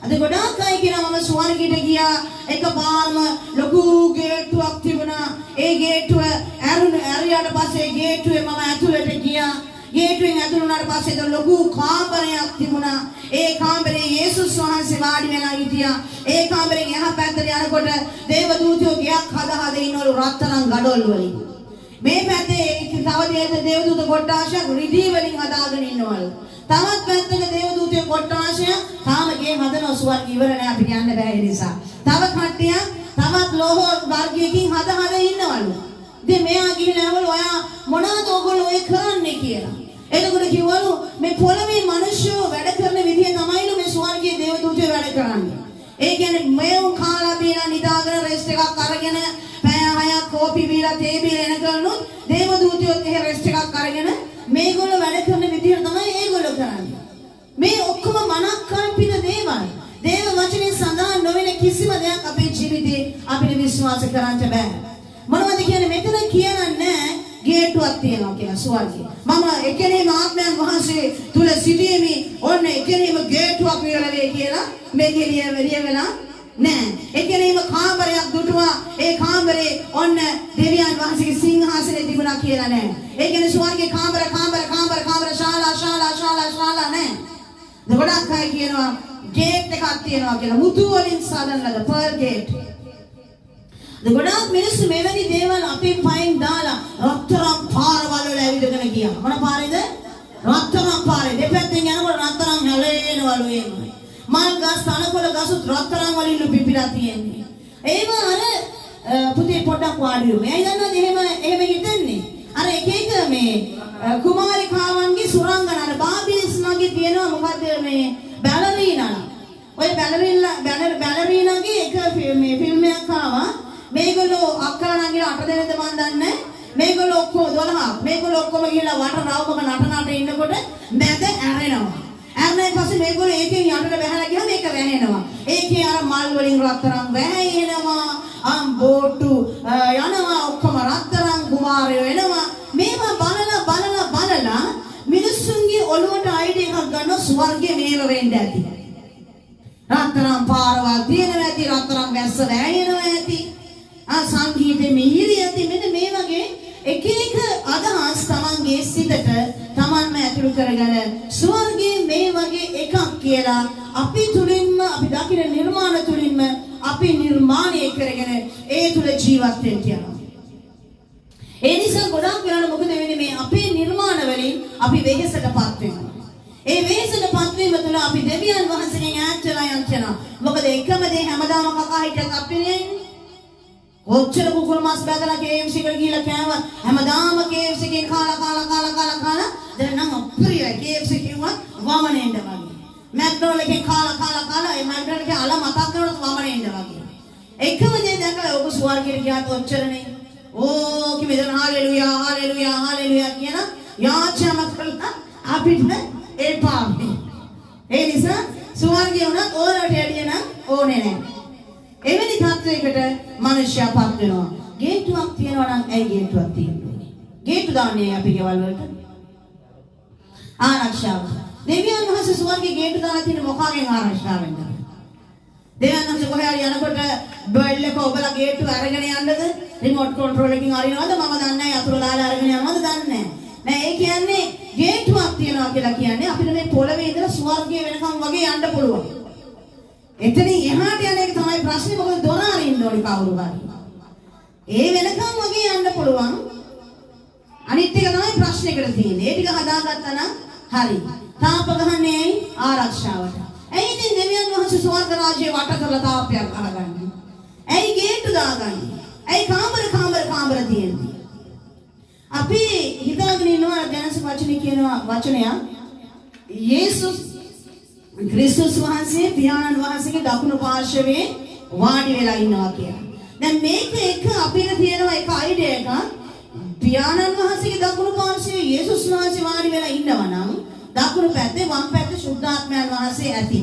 අද ගොඩාක් අය කියනවා මම ස්වර්ගයට ගියා එකපාරම ලොකු ගේට්ටුවක් තිබුණා. ඒ ගේට්ටුව ඇරියාට පස්සේ ගේට්ටුවේ මම ඇතුළට ගියා. ගේට්ටුවෙන් ඇතුළු වුණාට පස්සේ ලොකු කාමරයක් තිබුණා. ඒ කාමරේ යේසුස් වහන්සේ වාඩි වෙලා හිටියා. ඒ කාමරෙන් එහා පැත්තට යනකොට දේව දූතයෝ ගයක් හදා ඉන්නවලු රත්තරන් ගඩොල් වලින්. මේ පැත්තේ තව දේව දූත කොට්ටාශයක් රිදී වලින් හදාගෙන ඉන්නවලු. තවත් පැත්තක දේව දූතයෝ කොට්ටාශය තාම ගේ හදන ස්වර්ග ඉවර නෑ අපිට යන්න බෑ ඒ නිසා. තව කට්ටියක් තවත් ලෝහ වර්ගයකින් හදා ඉන්නවලු. ඉතින් මෙයා ගිහිල්ලා ඇහුවලු ඔයා මොනවද ඔයගොල්ලෝ ඔය කරන්නේ කියලා. එතකොට කිව්වලු මේ පොළවේ මිනිස්සු වැඩ කරන විදිය තමයිලු මේ ස්වර්ගයේ දේව දූතයෝ වැඩ කරන්නේ. ඒ කියන්නේ මේව කාලා ගිහලා නිදාගෙන රෙස්ට් එකක් අරගෙන පැය 6ක් කෝපි බීලා තේ බීලා එනකලුත් දේව දූතයෝත් එහෙ රෙස්ට් එකක් අරගෙන මේගොල්ලෝ වැඩ කරන විදිහට තමයි ඒගොල්ලෝ කරන්නේ. මේ ඔක්කොම මනක්කල්පිත දේවල්. දේව වචනේ සඳහන් නොවන කිසිම දෙයක් අපේ ජීවිතේ අපිට විශ්වාස කරන්න බෑ. මොනවද කියන්නේ මෙතන කියන්නේ ගේට්ටුවක් තියෙනවා කියලා ස්වර්ගයේ. මම එකෙනේම ආත්මයන් වහන්සේ තුල සිටීමේ ඔන්න එකෙනේම ගේට්ටුවක් විවරවේ කියලා මේකේ ලියවෙලා නෑ. එකෙනේම කාමරයක් දුටුවා. ඒ කාමරේ ඔන්න දෙවියන් වහන්සේගේ සිංහාසනේ තිබුණා කියලා නෑ. ඒ කියන්නේ ස්වර්ගයේ කාමර ශාලා නෑ. ගොඩක් අය කියනවා ගේට් එකක් තියෙනවා කියලා. මුතු වලින් සාදන ලද පර්ල් ගේට්. ගොඩාක් මිනිස්සු මෙවැනි දේවල් අපේ පයින් දාලා රත්තරන් පාරවල් වල ඇවිදගෙන ගියා. මොන පාරේද? රත්තරන් පාරේ. දෙපැත්තෙන් යනකොට රත්තරන් හැලේනවලු එහෙමයි. මල් ගස් තනකොළ ගසුත් රත්තරන් වලින් පිපිලා තියෙන්නේ. ඒව අර පුතේ පොඩක් වාඩි වෙමු. එයි දන්නවද එහෙම හිතන්නේ? අර එක එක මේ කුමාරිකාවන්ගේ සුරංගනාන බාබිස් මගේ තියෙනවා මොකද්ද මේ බැලරීනා. ඔය බැලරීනාගේ එක මේ ෆිල්ම් එකක් ආවා. මේගොල්ලෝ අක්කලා නංගිලා 8 දෙනෙක්ද මන් දන්නේ. මේගොල්ලෝ ඔක්කොම 12ක්. මේගොල්ලෝ ඔක්කොම ගිහලා වට රවුමක නටනට ඉන්නකොට මැද ඇරෙනවා. ඇරෙනාන් පස්සේ මේගොල්ලෝ ඒකෙන් යටට බහලා ගියාම මේක වැහෙනවා. ඒකේ අර මල් වලින් රත්තරන් වැහෙනවා. බෝට්ටු යනවා ඔක්කොම රත්තරන් කුමාරයෝ එනවා. මේවා බලලා මිනිස්සුන්ගේ ඔළුවට අයිඩියා එකක් ගන්න ස්වර්ගයේ මේව වෙන්න ඇති. රත්තරන් පාරවල් තියෙනවා ඇති. රත්තරන් වැස්ස වැහෙනවා ඇති. සංගීතේ මිහිරි ඇති. මෙන්න මේ වගේ එක එක අදහස් තමන්ගේ සිතට තමන්ම ඇතුළු කරගෙන ස්වර්ගයේ මේ වගේ එකක් කියලා අපි තුලින්ම අපි දකින නිර්මාණ තුලින්ම අපි නිර්මාණය කරගෙන ඒ තුල ජීවත් වෙන්න යනවා. ඒ නිසා ගොඩක් වෙලාවට මොකද වෙන්නේ මේ අපේ නිර්මාණ වලින් අපි වෙහෙසටපත් වෙනවා. ඒ වෙහෙසටපත් වීම තුළ අපි දෙවියන් වහන්සේගෙන් ඈත් වෙලා යනවා. මොකද එකම දේ හැමදාම කකා හිටියත් අපි නෙන්නේ. කොච්චර කුකුල් මස් බැදලා KFC එකට ගිහලා කෑවත් හැමදාම KFC එකෙන් කාලා දැන් නම් අප්‍රියයි KFC කිව්වත් වමනෙන්න වගේ. මැක්ඩොනල්ඩ් එකෙන් කාලා ඒ මැක්ඩොනල්ඩ් එකේ අල මතක් කරනකොට වමනෙන්න වගේ. එකම දේ දැකලා ඔබ ස්වර්ගයට ගියාට ඔච්චරනේ. ඕකෙ මෙතන හාලෙලුයා කියන යාචනා කරලා අපිට එපා. ඒ නිසා ස්වර්ගය උනත් ඕනට යඩිය නම් ඕනේ නැහැ. එවැනි තත්වයකට මිනිස්සයාපත් වෙනවා. ගේට්ටුවක් තියනවා නම් ඇයි ගේට්ටුවක් තියෙන්නේ? ගේට්ටු දාන්නේ අපි ගෙවල් වලට. ආරක්ෂාව. දෙවියන් වහන්සේ ස්වර්ගයේ ගේට්ටු දාලා තියෙන මොකක්ගෙන් ආරක්ෂාවෙන්ද? දෙවියන් වහන්සේ කොහේ හරි යනකොට බෙල් එක ඔබලා ගේට්ටු අරගෙන යන්නද? රිමෝට් කන්ට්‍රෝල් එකකින් අරිනවද? මම දන්නේ නැහැ. අතුරු දාලා අරගෙන යනවද දන්නේ නැහැ. නෑ ඒ කියන්නේ ගේට්ටුවක් තියනවා කියලා කියන්නේ අපිට මේ පොළවේ ඉඳලා ස්වර්ගය වෙනකම් වගේ යන්න පුළුවන්. එතනින් එහාට යන එක තමයි ප්‍රශ්නේ. මොකද දොර අරින්න ඕනි කවුරු හරි. ඒ වෙනකම් වගේ යන්න පුළුවන්. අනිත් එක තමයි ප්‍රශ්නයකට තියෙන්නේ. ඒ ටික හදාගත්තා නම් හරි. තාප ගහන්නේ ඇයි? ආරක්ෂාවට. ඇයි ඉතින් දෙවියන් වහන්සේ ස්වර්ග රාජ්‍යය වට කරලා තාපයක් අරගන්නේ? ඇයි ගේට්ටු දාගන්නේ? ඇයි කාමර තියෙන්නේ? අපි හිතාගෙන ඉන්නවා දැනස වචනේ කියනවා වචනයක්. යේසුස් ක්‍රිස්තුස් වහන්සේ පියාණන් වහන්සේගේ දකුණු පාර්ශවයේ වාඩි වෙලා ඉන්නවා කියලා. දැන් මේක එක අපිට තියෙනවා එක අයිඩියා එකක්. පියාණන් වහන්සේගේ දකුණු පාර්ශවයේ යේසුස් වහන්සේ වාඩි වෙලා ඉන්නවා නම් දකුණු පැත්තේ වම් පැත්තේ සුද්ධාත්මයන් වහන්සේ ඇති.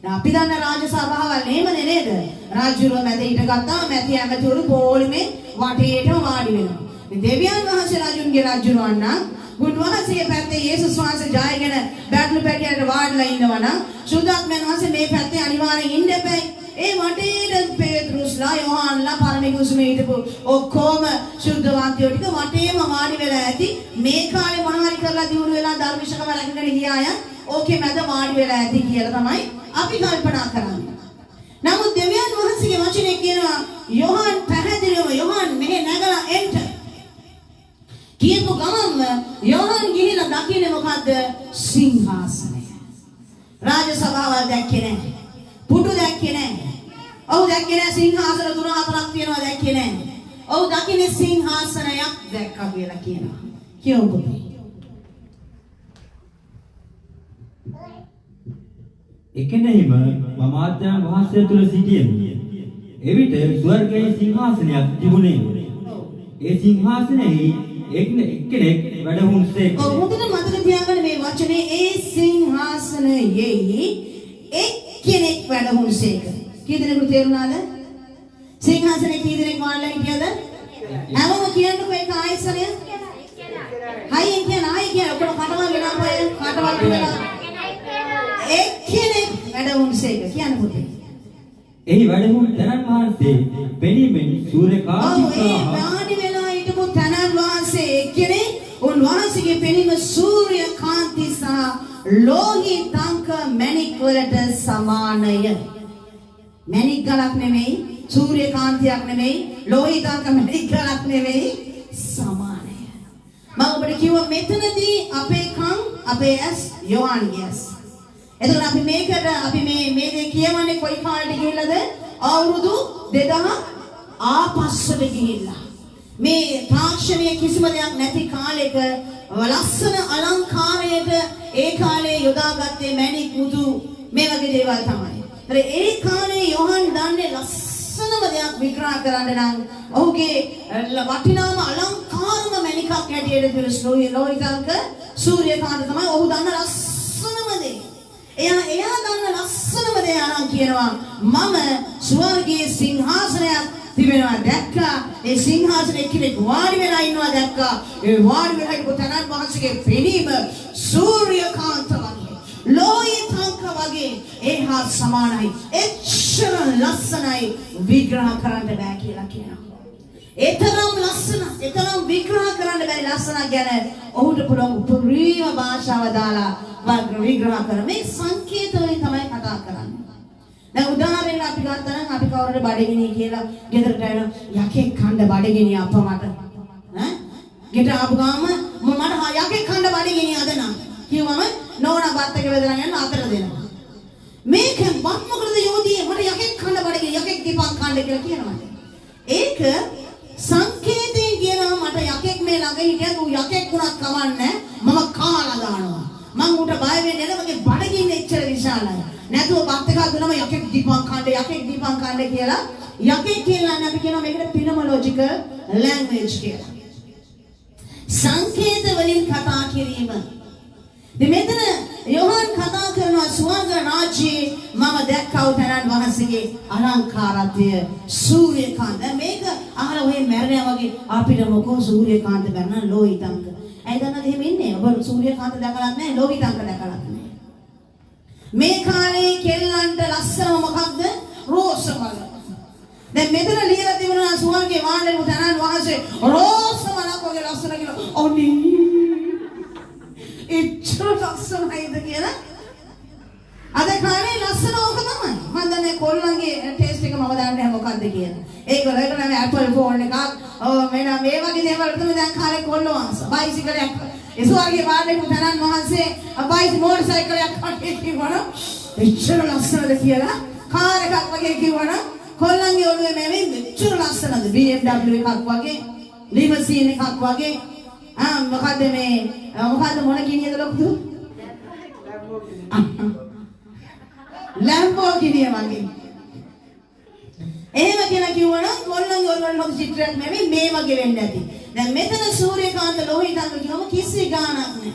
දැන් අපි දන්න රාජ සභාවල් එහෙමනේ නේද? රාජ්‍යරුව මැද හිටගත්තාම මැති ඇමතිවරු පොලිමේ වටේටම වාඩි වෙනවා. දෙවියන් වහන්සේ රාජුන්ගේ රාජ්‍යරුවන් නම් උන්වහන්සේගේ පැත්තේ යේසුස් වහන්සේ ජයගෙන බැටළු පැටියට වාඩිලා ඉන්නවා නම් සුද්ධාත්මයන් වහන්සේ මේ පැත්තේ අනිවාර්යෙන් ඉන්න එපයි. ඒ වටේට පේත්‍රුස්ලා යෝහන්ලා පරමේකුසුමේ හිටපු ඔක්කොම සුද්ධවන්තයෝ ටික වටේම වාඩි වෙලා ඇති. මේ කාලේ මොනවා හරි කරලා දිනු වෙලා ධර්මිෂකම රැකගෙන ගියා අය ඕකේ මැද වාඩි වෙලා ඇති කියලා තමයි අපි කල්පනා කරන්නේ. නමුත් දෙවියන් වහන්සේගේ වචනේ කියනවා යෝහන් පැහැදිලිවම යෝහන් මෙහෙ නැගලා එන්න කියපු ගමන්ම යෝහන් ගිහිලා දකින්නේ මොකද්ද? සිංහාසනය. රාජ සභාවල් දැක්කේ නැහැ. පුටු දැක්කේ නැහැ. ඔව් දැක්කේ නැහැ. සිංහාසන 3-4ක් තියෙනවා දැක්කේ නැහැ. ඔව් දකින්නේ සිංහාසනයක් දැක්කා කියලා කියනවා. කියමු පුතේ. එකෙනෙහිම මමාත්‍යයන් වහන්සේ තුල සිටියෙමි. එවිට ස්වර්ගයේ සිංහාසනයක් තිබුණේ. ඒ සිංහාසනයේ එක්කෙනෙක් වැඩ වුණසේක. ඔව් හොඳට මතක තියාගන්න මේ වචනේ ඒ සිංහාසනයේ එක්කෙනෙක් වැඩ වුණසේක. කී දෙනෙකුට තේරුණාද? සිංහාසනේ කී දෙනෙක් වාඩිලා හිටියද? හැමෝම කියන්නකෝ ඒක ආයසනය. හයියෙන් කියන ඔක්කොම කටවල් වෙනවා කටවල් වෙනවා. එක්කෙනෙක් වැඩ වුණසේක කියන්න පුතේ. එහි වැඩ වුණ තනන් වහන්සේ පෙනීමෙන් සූර්ය කාන්ති සහ වාඩි වෙලා හිටපු තනන් වහන්සේ එක්කෙනෙක් උන්වහන්සේගේ පෙනීම සූර්ය කාන්ති සහ ලෝහිතංක මණික් වලට සමානය. මණික් ගලක් නෙමෙයි, සූර්ය කාන්තියක් නෙමෙයි, ලෝහිතංක මණික් ගලක් නෙමෙයි, සමානය. මම ඔබට කිව්වා මෙතනදී අපේ කන් අපේ ඇස් යෝහන්ගේ ඇස්. එතකොට අපි මේ දේ කියවන්නේ කොයි කාලෙට ගිහිල්ලාද? අවුරුදු 2000 ආපස්සට ගිහිල්ලා. මේ තාක්ෂණයේ කිසිම දෙයක් නැති කාලෙක ලස්සන අලංකාරයට ඒ කාලේ යොදාගත්තේ මණික් මුතු මේ වගේ දේවල් තමයි. ඒ කාලේ යෝහන් දන්නේ ලස්සනම දෙයක් විග්‍රහ කරන්න නම් ඔහුගේ වටිනාම අලංකාරම මණිකක් හැටියට ලෝහිතංක සූර්යකාන්ත තමයි ඔහු දන්න ලස්සනම දේ. එයා දන්න ලස්සනම දේ අරන් කියනවා මම ස්වර්ගයේ සිංහාසනයක් තිබෙනවා දැක්කා. ඒ සිංහාසනයේ කෙනෙක් වාඩි වෙලා ඉන්නවා දැක්කා. ඒ වාඩි වෙලා ඉන්න තනන් වහන්සේගේ පෙනීම සූර්යකාන්ත වගේ, ලෝහිතංක වගේ ඒහා සමානයි. එච්චර ලස්සනයි විග්‍රහ කරන්න බෑ කියලා කියනවා. ඒතරම් ලස්සන, ඒතරම් විග්‍රහ කරන්න බැරි ලස්සන ගැන ඔහුට පුළුවන් උපරිම භාෂාව දාලා විග්‍රහ කරන මේ සංකේත වලින් තමයි කතා කරන්නේ. දැන් උදාහරණයක් අපි ගත්තා නම් අපි කවුරුද බඩගිනි කියලා ගෙදරට එන යකෙක් කන්න බඩගිනි අප්පා මට ගෙට ආපු ගාම මට යකෙක් කන්න බඩගිනි අද නම් කිව්වම නෝනා බත් එක බෙදලා යන අතර දෙනවා. මේක මොකටද යෝධියේ මට යකෙක් කන්න බඩගිනි යකෙක් දීපන් කන්න කියලා කියනවා. ඒක සංකේතයෙන් කියනවා මට යකෙක් මේ ළඟ හිටියත් ඌ යකෙක් වුණත් කමන්නේ මම කාලා දානවා. මම ඌට බය වෙන්නේ නැහැ මගේ බඩගින්න එච්චර විශාලයි. නැතුව බත් එකක් දුන්නම යකෙක් දීපන් කන්න කියලා යකෙක් කියලා අපි කියනවා මේකට පිනොමොලොජිකල් ලැන්ග්වේජ් කියලා. සංකේත වලින් කතා කිරීම. මෙතන යෝහන් කතා කරනවා ස්වර්ග රාජ්‍යයේ මම දැක්කව තනන් වහන්සේගේ අලංකාරත්වය සූර්යකාන්ත. මේක අහලා ඔය මැරෙනවා වගේ අපිට මොකෝ සූර්යකාන්ත ගන්න ලෝහිතංක. ඇයි දන්නද එහෙම ඉන්නේ? ඔබ සූර්යකාන්ත දැකලත් නැහැ, ලෝහිතංක දැකලත් නැහැ. මේ කාලේ කෙල්ලන්ට ලස්සනම මොකක්ද? රෝස මල. දැන් මෙතන ලියලා තිබුණා ස්වර්ගයේ වාණ්ඩේ තනන් වහන්සේ රෝස මලක් වගේ ලස්සන කියලා. ඔනි එච්චර ලස්සනයිද කියලා. අද කාලේ ලස්සන ඕක තමයි. මම දන්නේ කොල්ලන්ගේ ටේස්ට් එක මම දන්නේ නැහැ මොකක්ද කියලා. ඒගොල්ලෝ නම් Apple phone එකක් මේ වගේ දේවල් තමයි දැන් කාලේ කොල්ලෝ ආස. බයිසිකලයක් ඒ ස්වර්ගයේ වාඩි වූ තනන් වහන්සේ බයිස් මෝටර් සයිකලයක් වගේ කිව්වනම් එච්චර ලස්සනද කියලා. කාර් එකක් වගේ කිව්වනම් කොල්ලන්ගේ ඔළුවේ මේ මෙච්චර ලස්සනද BMW එකක් වගේ, ලිමසීන් එකක් වගේ. මොකද මොන කිනියද ලොකුද? ලැම්බෝගිනිය වගේ. එහෙම කියලා කිව්වනම් කොල්ලන්ගේ ඔළුවල මොකද චිත්‍රයක් නෙමෙයි මේ වගේ වෙන්න ඇති. දැන් මෙතන සූර්යකාන්ත ලෝහිතංක කියවම කිසි ගාණක් නැහැ.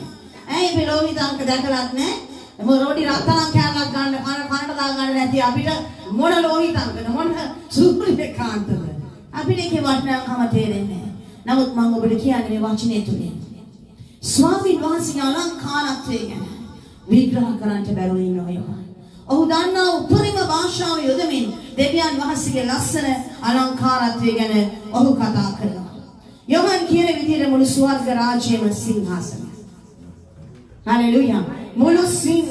ඇයි මේ ලෝහිතංක දැකලත් නැහැ? මොන රෝඩි රත්තරන් කෑල්ලක් ගන්න කනට දා ගන්න නැති අපිට මොන ලෝහිතංකද මොන සූර්යකාන්තද? අපිට ඒකේ වටිනාකම තේරෙන්නේ නැහැ. නමුත් මම ඔබට කියන්නේ මේ වචනේ තුලින් ස්වාමීන් වහන්සේගේ අලංකාරත්වය ගැන විග්‍රහ කරන්න බැරුව ඉන්නවා. ඔහු දන්නා උපරිම භාෂාව යොදමින් දෙවියන් වහන්සේගේ ලස්සන අලංකාරත්වය ගැන ඔහු කතා කරනවා. යෝහන් කියන විදිහට මුළු ස්වර්ග රාජ්‍යයම සිංහාසනය. හලෙලූයා. මුළු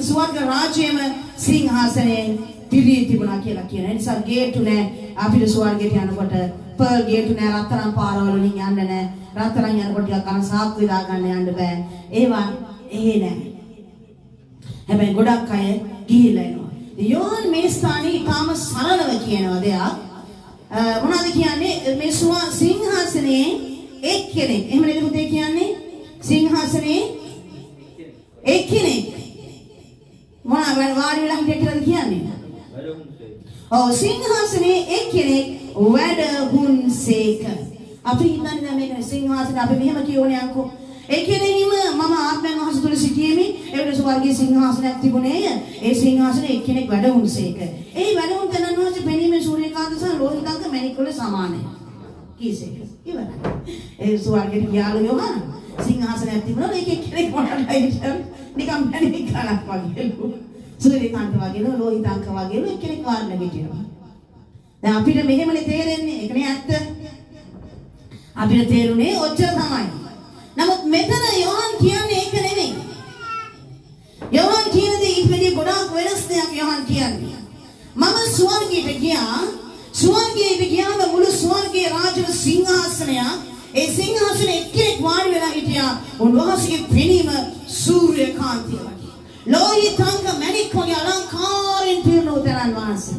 ස්වර්ග රාජ්‍යයම සිංහාසනයෙන් පිරී තිබුණා කියලා කියන. ඒ නිසා ගේට්ටු නැහැ අපිට ස්වර්ගයට යනකොට. පර්ල් ගේට්ටු නැහැ, රත්තරන් පාරවල් වලින් යන්න නැහැ. රත්තරන් යනකොට ටිකක් කන සාක්කු විදා ගන්න යන්න බෑ. ඒවා එහෙ නැහැ. හැබැයි ගොඩක් අය ගිහිල්ලා එනවා. යෝහන් මේ ස්ථානයේ ඊටාම සරලව කියනවා දෙයක්. මොනවද කියන්නේ? මේ සිංහාසනයේ එක්කෙනෙක්. එහෙම නේද පුතේ කියන්නේ? සිංහාසනයේ එක්කෙනෙක්. මොනවා වාඩි වෙලා හිටිය කියලාද කියන්නේ? ඔව් සිංහාසනේ එක්කෙනෙක් වැඩහුන්සේක. අපි හිතන්නේ දැන් මේක සිංහාසනේ අපි මෙහෙම කියෝනේ අංකෝ. ඒ කෙනෙහිම මම ආත්මයන් වහන්සේ තුල සිටියෙමි. ඒ ස්වර්ගීය සිංහාසනයක් තිබුණේය. ඒ සිංහාසනේ එක්කෙනෙක් වැඩහුන්සේක. ඒ වැඩහුන් තනන් වහන්සේ පෙනීමේ සූර්යකාන්ත සහ ලෝහිතාංග මණික් වල සමානයි. කීසේක? ඉවරයි. ඒ ස්වර්ගයේ ගියාලු යෝහන සිංහාසනයක් තිබුණා. ඒක එක්කෙනෙක් වඩා නිකම් මණික් කලක් වගේලු. සූර්යකාන්ත වගේලු ලෝහිතාංග වගේලු එක්කෙනෙක් වාරණ ගිටිනවා. දැන් අපිට මෙහෙමනේ තේරෙන්නේ. ඒකනේ ඇත්ත. අපිට තේරුනේ ඔච්චර තමයි. නමුත් මෙතන යෝහන් කියන්නේ ඒක නෙමෙයි. යෝහන් කියන්නේ ඊට වැඩි ගොඩාක් වෙනස් දෙයක් යෝහන් කියන්නේ. මම ස්වර්ගයට ගියා. ස්වර්ගයට ගියාම මුළු ස්වර්ගයේ රාජ්‍ය සිංහාසනය ඒ සිංහාසනේ එක්කෙනෙක් වාඩි වෙලා හිටියා. උන්වහන්සේගේ පෙනීම සූර්යකාන්තිය වගේ. ලෝහිතාංග මණික් වගේ අලංකාරයෙන් පිරුණු උතරන් වහන්සේ.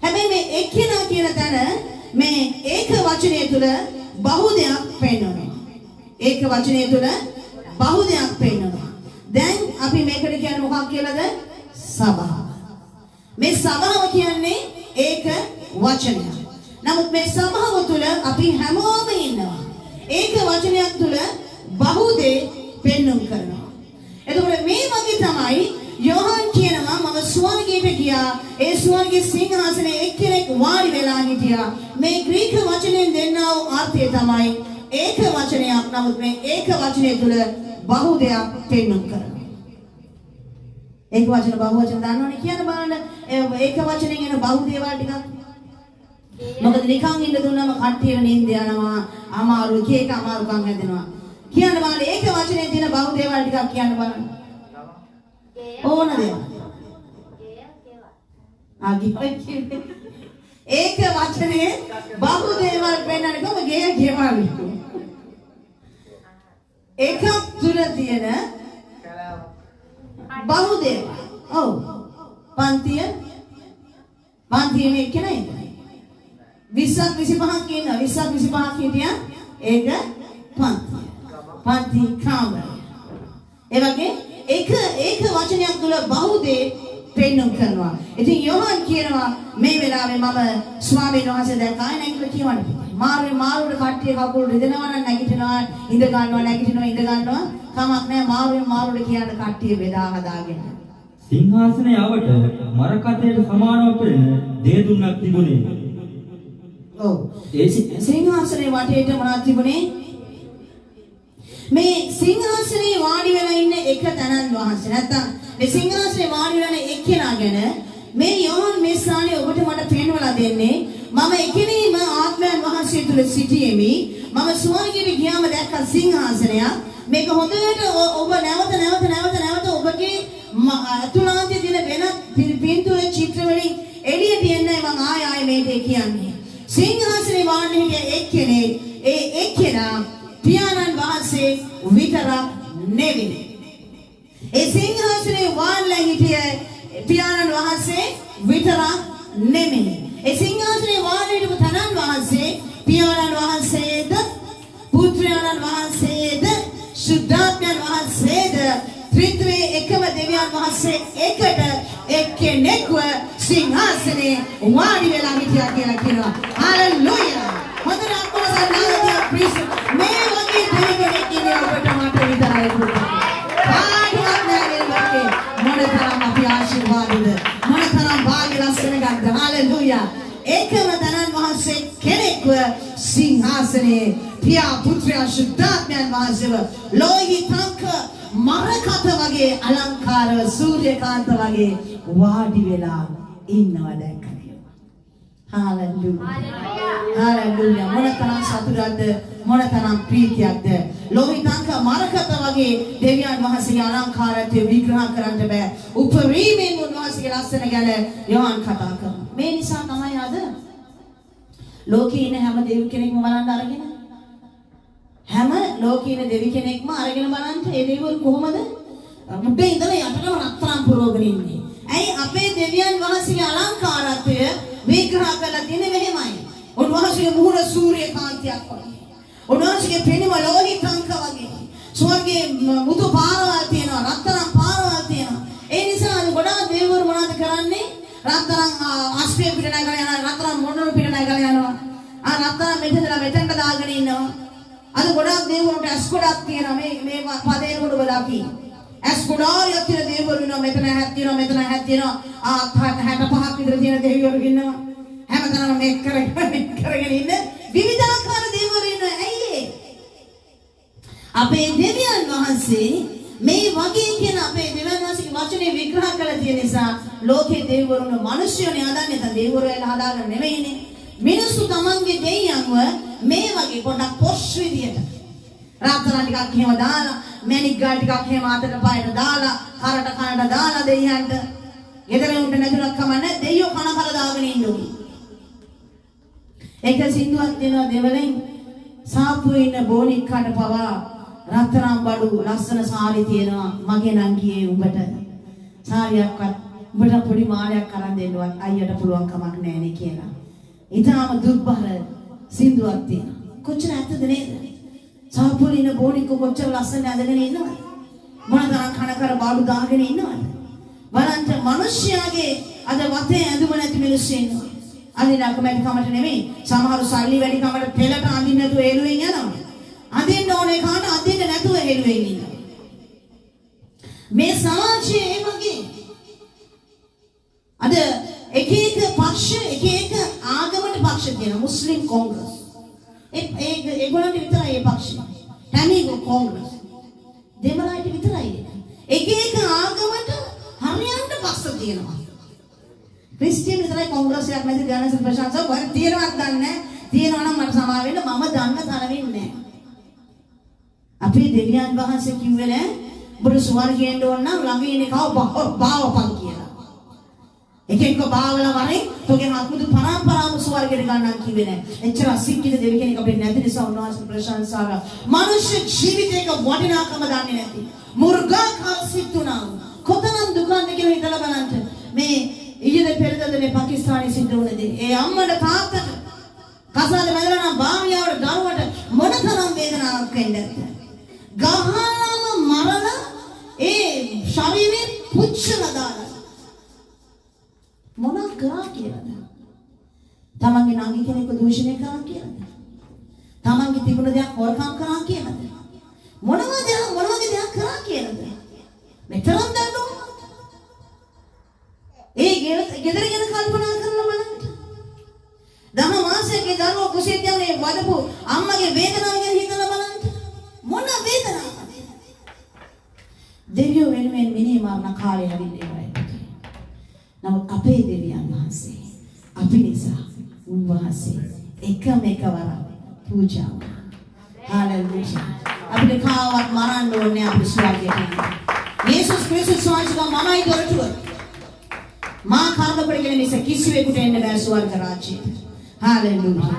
හැබැයි මේ එක්කෙනා කියන තැන මේ ඒක වචනය තුල බහුදයක් පෙන්වනවා. ඒක වචනය තුල බහුදයක් පෙන්වනවා. දැන් අපි මේකට කියන්නේ මොකක් කියලාද? සභාව. මේ සභාව කියන්නේ ඒක වචනයක්. නමුත් මේ සභාව තුල අපි හැමෝම ඉන්නවා. ඒක වචනයක් තුල බහුදේ පෙන්වුම් කරනවා. එතකොට මේ වගේ තමයි යෝහන් කියනවා මම ස්වර්ගයට ගියා. ඒ ස්වර්ගයේ සිංහාසනේ එක්කෙනෙක් වාඩි වෙලා හිටියා. මේ ග්‍රීක වචනයෙන් දෙන්නා වූ අර්ථය තමයි ඒක වචනයක්. නමුත් මේ ඒක වචනය තුල බහුදයක් පෙන්වුම් කරනවා. ඒක වචන බහු වචන දන්නවනේ කියන බලන්න. ඒක වචනෙන් එන බහු දේවල් ටිකක්. මොකද නිකන් ඉන්න දුන්නම කට්ටියට නින්ද යනවා. අමාරු එක අමාරුකම් හැදෙනවා. කියන්න බලන්න ඒක වචනේ තියෙන බහු දේවල් ටිකක් කියන්න බලන්න. ඕන දේවල්. ඒක වචනේ බහු දේවල් පෙන්නන්නේ කොහොම ගේ ගෙවල්. එකක් තුල තියෙන බහු දේවල්. ඔව්. පන්තියේ මේක නේද? 20ක් 25ක් ඉන්නවා. 20ක් 25ක් හිටියා. ඒක පන්තිය. පන්ති කාමරය. ඒ වගේ ඒක වචනයක් තුල බහුදේ පෙන්වුම් කරනවා. ඉතින් යෝහන් කියනවා මේ වෙලාවේ මම ස්වාමීන් වහන්සේ දැක්කා නැගිටලා කියවන්නේ. මාරුවේ කට්ටිය කකුල් රිදෙනවා නම් නැගිටිනවා, ඉඳ ගන්නවා නැගිටිනවා, ඉඳ ගන්නවා. කමක් නැහැ මාරුවේ කියන කට්ටිය බෙදා හදාගෙන. සිංහාසනය ආවට මරකතයට සමානව පෙනෙන දේ දුන්නක් තිබුණේ. ඔව්. ඒ සිංහාසනේ වටේට මොනවද තිබුණේ? මේ සිංහාසනේ වාඩි වෙලා ඉන්න එක තනන් වහන්සේ නැත්තම් මේ සිංහාසනේ වාඩි වෙන එක්කෙනා ගැන මේ යෝහන් මේ ස්ථානයේ ඔබට මට පෙන්වලා දෙන්නේ මම එකෙනීම ආත්මයන් වහන්සේ තුල සිටියෙමි. මම ස්වර්ගයට ගියාම දැක්ක සිංහාසනයක්. මේක හොඳට ඔබ නැවත ඔබගේ අතුලාන්තයේ දින වෙන පින්තූර චිත්‍ර වලින් එළියට එන්නයි මම ආයෙ මේක කියන්නේ. සිංහාසනේ වාඩි හිටිය එක්කෙනෙක් ඒ එක්කෙනා පියාණන් වහන්සේ විතරක් නෙවෙයි. ඒ සිංහාසනේ වාඩිලා හිටිය පියාණන් වහන්සේ විතරක් නෙමෙයි. ඒ සිංහාසනේ වාඩි හිටපු තනන් වහන්සේ පියාණන් වහන්සේද පුත්‍රයාණන් වහන්සේද සුද්ධාත්මයන් වහන්සේද ත්‍රිත්වයේ එකම දෙවියන් වහන්සේ එකට එක්කෙනෙක්ව සිංහාසනේ වාඩි වෙලා හිටියා කියලා කියනවා. හalleluya. හොඳට අපේ සන්නාගතිය ප්‍රීස් මේ වගේ දෙවියෙක් ඉන්නේ ඔබට මට විතරයි පුතා. ආයෙත් නෑ මොනතරම් අපි ආශිර්වාදද මොනතරම් භාග්‍ය ලස්සන ගන්න. හalleluya. ඒකම තනන් වහන්සේ කෙනෙක්ව සිංහාසනේ පියා පුත්‍රයා සුද්ධාත්මයන් වහන්සේව ලෝහිතාංග මරකත වගේ අලංකාරව සූර්යකාන්ත වගේ වාඩි වෙලා ඉන්නවා දැක්කා. හalleluya. මොනතරම් සතුටක්ද මොනතරම් ප්‍රීතියක්ද. ලෝහිතාංග මරකත වගේ දෙවියන් වහන්සේගේ අලංකාරත්වය විග්‍රහ කරන්න බෑ. උපරිමයෙන් උන්වහන්සේගේ ලස්සන ගැන යෝහන් කතා කරනවා. මේ නිසා තමයි අද ලෝකේ ඉන්න හැම දෙවි කෙනෙක්ම බලන්න අරගෙන හැම ලෝකේ ඉන්න දෙවි කෙනෙක්ම අරගෙන බලන්න ඒ දෙවිවරු කොහොමද මුඩේ ඉඳලා යටටම රත්තරන් පුරවගෙන ඉන්නේ. ඇයි අපේ දෙවියන් වහන්සේගේ අලංකාරත්වය විග්‍රහ කරලා තියෙන්නේ මෙහෙමයි. උන්වහන්සේගේ මුහුණ සූර්යකාන්තියක් වගේ. උන්වහන්සේගේ පෙනුම ලෝහිතාංග වගේ. ස්වර්ගයේ මුතු පාරවල් තියෙනවා, රත්තරන් පාරවල් තියෙනවා. ඒ නිසා ගොඩාක් දෙවිවරු මොනවද කරන්නේ? රත්තරන් බාස්පේ පිට නැගලා යනවා රත්තරන් මොණරු පිට නැගලා යනවා රත්තරන් මෙතනලා මෙතනට දාගෙන ඉන්නවා අද ගොඩාක් දේවරුන්ට ඇස් ගොඩක් තියෙනවා මේ පදේ කොට බලපි ඇස් ගොඩාක් තියෙන දේවරු ඉන්නවා මෙතන හැක් තියෙනවා මෙතන හැක් තියෙනවා 65ක් විතර තියෙන දෙවිවරු ඉන්නවා හැමතැනම මේක කරගෙන ඉන්න විවිධාකාර දේවරු ඉන්නවා ඇයි අපේ දෙවියන් වහන්සේ මේ වගේ කියන අපේ දෙවියන් වහන්සේගේ වචනේ විග්‍රහ කරලා තියෙන නිසා ලෝකේ දෙවිවරුන් මිනිස්සුනේ හදන්නේ නැත දෙවිවරු වෙලා හදාගන්න නෙමෙයිනේ මිනිස්සු තමන්ගේ දෙයියන්ව මේ වගේ පොඩක් පොෂ් විදියට රාත්‍රී ටිකක් එහෙම දාලා මැණික් ගාල් ටිකක් එහෙම අතට පායට දාලා කරට කනට දාලා දෙයියන්ට ගෙදර උන්ට නැතුණක් කමන්නේ දෙයියෝ කන කර දාගෙන ඉන්න ඕනේ ඒක සින්දුවක් දෙනවා දෙවලෙන් සාප්පුවේ ඉන්න බෝනික්කට පවා රත්තරන් බඩු ලස්සන සාරි තියෙනවා මගේ නංගියේ උඹට සාරියක්වත් උඹට පොඩි මාලයක් අරන් දෙන්නවත් අයියට පුළුවන් කමක් නැහැ නේ කියලා. ඊටාම දුක්බර සින්දුවක් තියෙනවා. කොච්චර ඇත්තද නේද? සාප්පුවේ ඉන්න බෝනික්ක කොච්චර ලස්සන ඇඳගෙන ඉන්නවද? මොනතරම් කන කර බඩු දාගෙන ඉන්නවද? බලන්න මිනිස්යාගේ අද වතේ ඇඳුම නැති මිනිස්සු ඉන්නවා. අදින අකමැති කමට නෙමෙයි සමහර සල්ලි වැඩි කමට පෙළට අඳින්න නැතුව එළුවෙන් යනවා. අදින්න ඕනේ කාට අදින්න නැතුව එළුවෙන් ඉන්නවා. මේ සමාජයේ ඒ වගේ අද එක පක්ෂ එක ආගමකට පක්ෂ තියෙනවා. මුස්ලිම් කොංග්‍රස් ඒගොල්ලන්ට විතරයි ඒ පක්ෂය. තමිල් කොංග්‍රස් දෙමළයිට විතරයි. එක ආගමකට හරියන්න පක්ෂ තියෙනවා. ක්‍රිස්තියානි විතරයි කොංග්‍රස් එකක් නැති ධානසන් ප්‍රශංසාව වර තියෙනවක් දන්නේ නැහැ. තියෙනවා නම් මට සමාව වෙන්න මම දන්න තරමින් නැහැ. අපේ දෙවියන් වහන්සේ කිව්වේ නෑ ඔබට ස්වර්ගයෙන් ඕන නම් ළඟ ඉන්න කව බාවපන් කියලා. එක බාවලා වරේ තෝගේ ආත්මදු පරම්පරාව ස්වර්ගයට ගන්නම් කිව්වේ නෑ. එච්චර අසික්කිත දෙවි කෙනෙක් අපේ නැති නිසා උන්වහන්සේ ප්‍රශංසාව. මනුෂ්‍ය ජීවිතයක වටිනාකම දන්නේ නැති. මුර්ගා කාසිතුණා. කොතනම් දුකන්ද කියලා හිතලා බලන්න. මේ ඊයේ පෙරදද මේ පාකිස්තානයේ සිද්ධ වුණේ. ඒ අම්මට තාත්තට කසාද මැදලා නම් භාර්යාවට දරුවට මොනතරම් වේදනාවක් වෙන්නද? ගහනම මරණ ඒ ශරීරේ පුච්චලා දාලා මොනක් කරා කියලාද? තමන්ගේ නාගි කෙනෙක්ව දූෂණය කරා කියලාද? තමන්ගේ තිබුණ දෙයක් හොරකම් කරා කියලාද? මොනවද දෙයක් කරා කියලාද? මෙතරම් දන්නෝ ඒ ගෙදර ගැන කල්පනා කරලා බලන්න. දහ මාසයක දරුවෝ කුසෙත් යන්නේ වදපු අම්මගේ වේදනාව ගැන හිතලා බලන්න. මොන වේදනාවක්ද? දෙවියෝ වෙනුවෙන් මිනී මරණ කාලේ හැදින්නේ ඉවරයි. නමුත් අපේ දෙවියන් වහන්සේ අපි නිසා උන්වහන්සේ එකම එකවර පූජා වුණා. හාලෙලූයා. අපිට කාවත් මරන්න ඕනේ අපි ස්වර්ගයට යන්න. යේසුස් ක්‍රිස්තුස් වහන්සේගේ මමයි දොරටුව. මා කාර්යපරිගෙන මිස කිසිවෙකුට එන්න බෑ ස්වර්ග රාජ්‍යයට. හාලෙලූයා.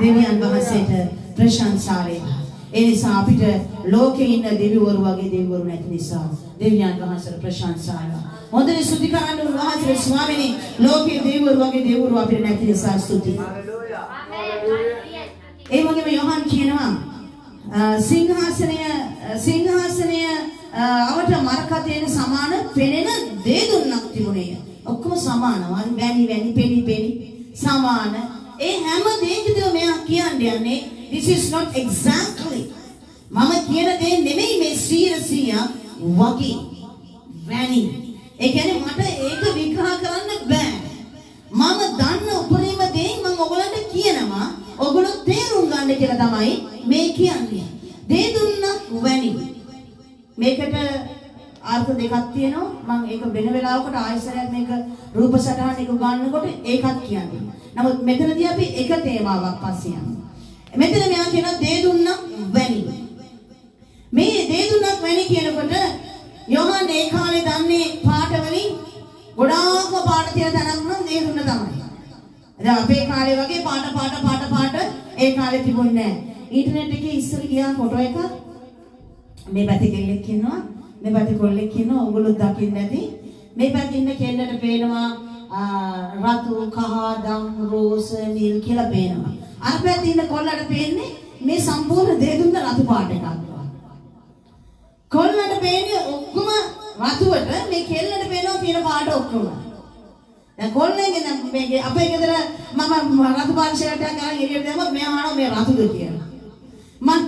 දෙවියන් වහන්සේට ප්‍රශංසා වේවා. ඒ නිසා අපිට ලෝකේ ඉන්න දෙවිවරු වගේ දෙවිවරු නැති නිසා දෙවියන් වහන්සේට ප්‍රශංසා වේවා. හොඳට ස්තුති කරන්න උන්වහන්සේ ස්වාමීනි ලෝකේ දෙවිවරු වගේ දෙවිවරු අපිට නැති නිසා ස්තුතියි. හාලෙලූයා. ඒ වගේම යෝහන් කියනවා සිංහාසනය අවට මරකතේන සමාන පෙනෙන දේ දුන්නක් තිබුණේ. ඔක්කොම සමානවා. වැනි පෙනි සමාන. ඒ හැම දෙයකදීම මෙයා කියන්නේ යන්නේ this is not exactly මම කියන දේ නෙමෙයි මේ 100% වගේ වැනි. ඒ කියන්නේ මට ඒක විග්‍රහ කරන්න බෑ. මම දන්න උපරිම දේ මම ඔයගලන්ට කියනවා. ඔයගොල්ලෝ තේරුම් ගන්න කියලා තමයි මේ කියන්නේ. දේ දුන්නක් වැනි. මේකට අර්ථ දෙකක් තියෙනවා. මම ඒක වෙන වෙලාවකට ආයසරයක් මේක රූප සටහන් එක ගන්නකොට ඒකත් කියන්නේ. නමුත් මෙතනදී අපි එක තේමාවක් පස්සේ යනවා. මෙතන මෙයා කියන දේ දුන්නක් වැනි. මේ දේ දුන්නක් වැනි කියනකොට යෝහන් ඒ කාලේ දන්නේ පාට වලින් ගොඩාක්ම පාට තියෙන තැනක් නම් දේ දුන්න තමයි. දැන් අපේ කාලේ වගේ පාට ඒ කාලේ තිබුණේ නැහැ. ඉන්ටර්නෙට් එකේ ඉස්සර ගියා ෆොටෝ එකක් මේ පැත්තේ කෙල්ලෙක් ඉන්නවා මේ පැත්තේ කොල්ලෙක් ඉන්නවා ඔයගොල්ලෝ දකින්න ඇති මේ පැත්තේ ඉන්න කෙල්ලට පේනවා රතු කහ දම් රෝස නිල් කියලා පේනවා අර පැත්තේ ඉන්න කොල්ලට පේන්නේ මේ සම්පූර්ණ දේ දුන්න රතු පාට එකක් කොල්ලට පේන්නේ ඔක්කොම රතුවට මේ කෙල්ලට පේනවා තියෙන පාට ඔක්කොම දැන් කොල්ලෙන්ගේ මේකේ අපේ ගෙදර මම රතු පාට ෂර්ට් එකක් ගන්න එළියට දැම්මොත් මෙයා අහනවා මේ රතුද කියලා. මම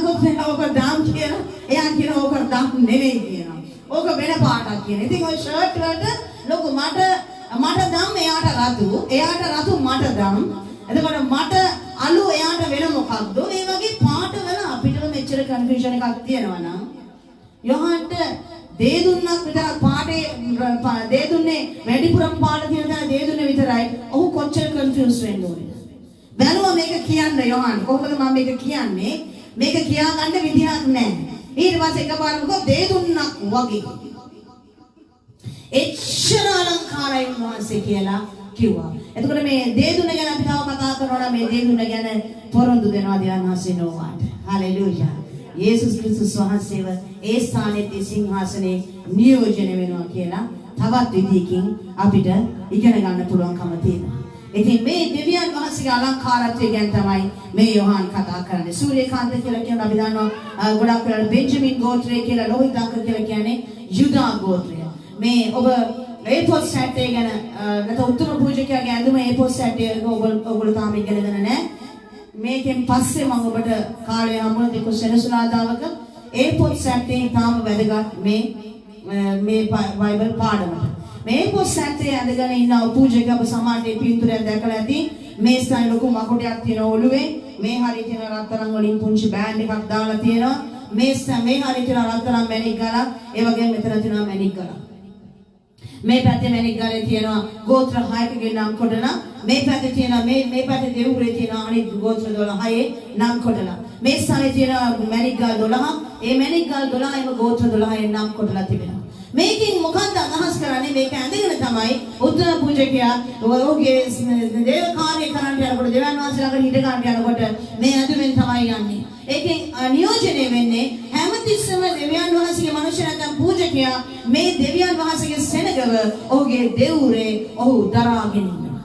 කොහොමද ඔක දාම් කියලා. එයා කියනවා ඔක දාම් නෙවෙයි කියනවා. ඕක වෙන පාටක් කියනවා. ඉතින් ওই ෂර්ට් වලට ලොකු මට දාම් එයාට රතු. එයාට රතු මට දාම්. එතකොට මට අලු එයාට වෙන මොකක්ද? මේ වගේ පාට වල අපිටම මෙච්චර කන්ෆියුෂන් එකක් තියෙනවා නම් යෝහන්ට දේ දුන්නක් විතරක් පාටේ දේ දුන්නේ වැඩිපුරම පාට තියෙන තැන දේ දුන්නේ විතරයි. ඔහු කොච්චර කන්ෆියුස් වෙන්න ඕනේද? බැලුවා මේක කියන්න යෝහන් කොහොමද මම මේක කියන්නේ? මේක කියා ගන්න විදිහක් නැහැ. ඊට පස්සේ එකපාරම කො දේ දුන්නක් වගේ. එච්චර අලංකාරයි වහන්සේ කියලා කිව්වා. එතකොට මේ දේ දුන්න ගැන අපි තව කතා කරනවා මේ දේ දුන්න ගැන පොරොන්දු දෙනවා ධ්‍යානහසේ නෝවාට. හලෙලූයා. යේසුස් ක්‍රිස්තුස් වහන්සේව ඒ ස්ථානයේ සිංහාසනේ නියෝජනය වෙනවා කියලා තවත් විදිහකින් අපිට ඉගෙන ගන්න පුළුවන්කම තියෙනවා. ඉතින් මේ දෙවියන් වහන්සේගේ අලංකාරත්වය ගැන තමයි මේ යෝහන් කතා කරන්නේ. සූර්යකාන්ත කියලා කියන අපි දන්නවා ගොඩක් වෙලාවට බෙන්ජමින් ගෝත්‍රය කියලා ලෝහිතංක කියලා කියන්නේ යුදා ගෝත්‍රය. මේ ඔබ ඒපොත් සැටේ ගැන නැත්නම් උතුම් පූජකයාගේ ඇඳුම ඒපොත් සැටේ ඔයගොල්ලෝ තාම ඉගෙනගෙන නැහැ. මේකෙන් පස්සේ මම ඔබට කාලය හමුන දෙක සෙනසුරාදාවක ඒපොත් සැටේ තාම වැදගත් මේ බයිබල් පාඩමට. මේ පොත් සැටේ ඇඳගෙන ඉන්න පූජක ඔබ සමාජයේ පින්තූරයක් දැකලා ඇති. මේ ස්ථාන ලොකු මකුටයක් තියෙන ඔළුවේ මේ හරිය තියෙන රත්තරන් වලින් පුංචි බෑන්ඩ් එකක් දාලා තියෙනවා. මේ හරිය තියෙන රත්තරන් මැණික් ගලක් ඒ වගේම මෙතන තියෙනවා මැණික් ගලක්. මේ පැත්තේ මැණික් ගලේ තියෙනවා ගෝත්‍ර 6කගේ නම් කොටලා මේ පැත්තේ තියෙනවා මේ පැත්තේ දෙවුරේ තියෙනවා අනිත් ගෝත්‍ර 12 නම් කොටලා මේ ස්ථානයේ තියෙනවා මැණික් ගල් 12 ඒ මැණික් ගල් 12යිම ගෝත්‍ර 12 නම් කොටලා තිබෙනවා. මේකෙන් මොකක්ද අදහස් කරන්නේ? මේක ඇඳගෙන තමයි උත්තර පූජකයා ඔහුගේ දේව කාර්ය කරන්න යනකොට දෙවියන් වහන්සේ ළඟට හිට ගන්න යනකොට මේ ඇඳුමෙන් තමයි යන්නේ. ඒකෙන් නියෝජනය වෙන්නේ හැමතිස්සෙම දෙවියන් වහන්සේගේ මනුෂ්‍ය නැත්නම් පූජකයා මේ දෙවියන් වහන්සේගේ සෙනගව ඔහුගේ දෙවුරේ ඔහු දරාගෙන ඉන්නවා.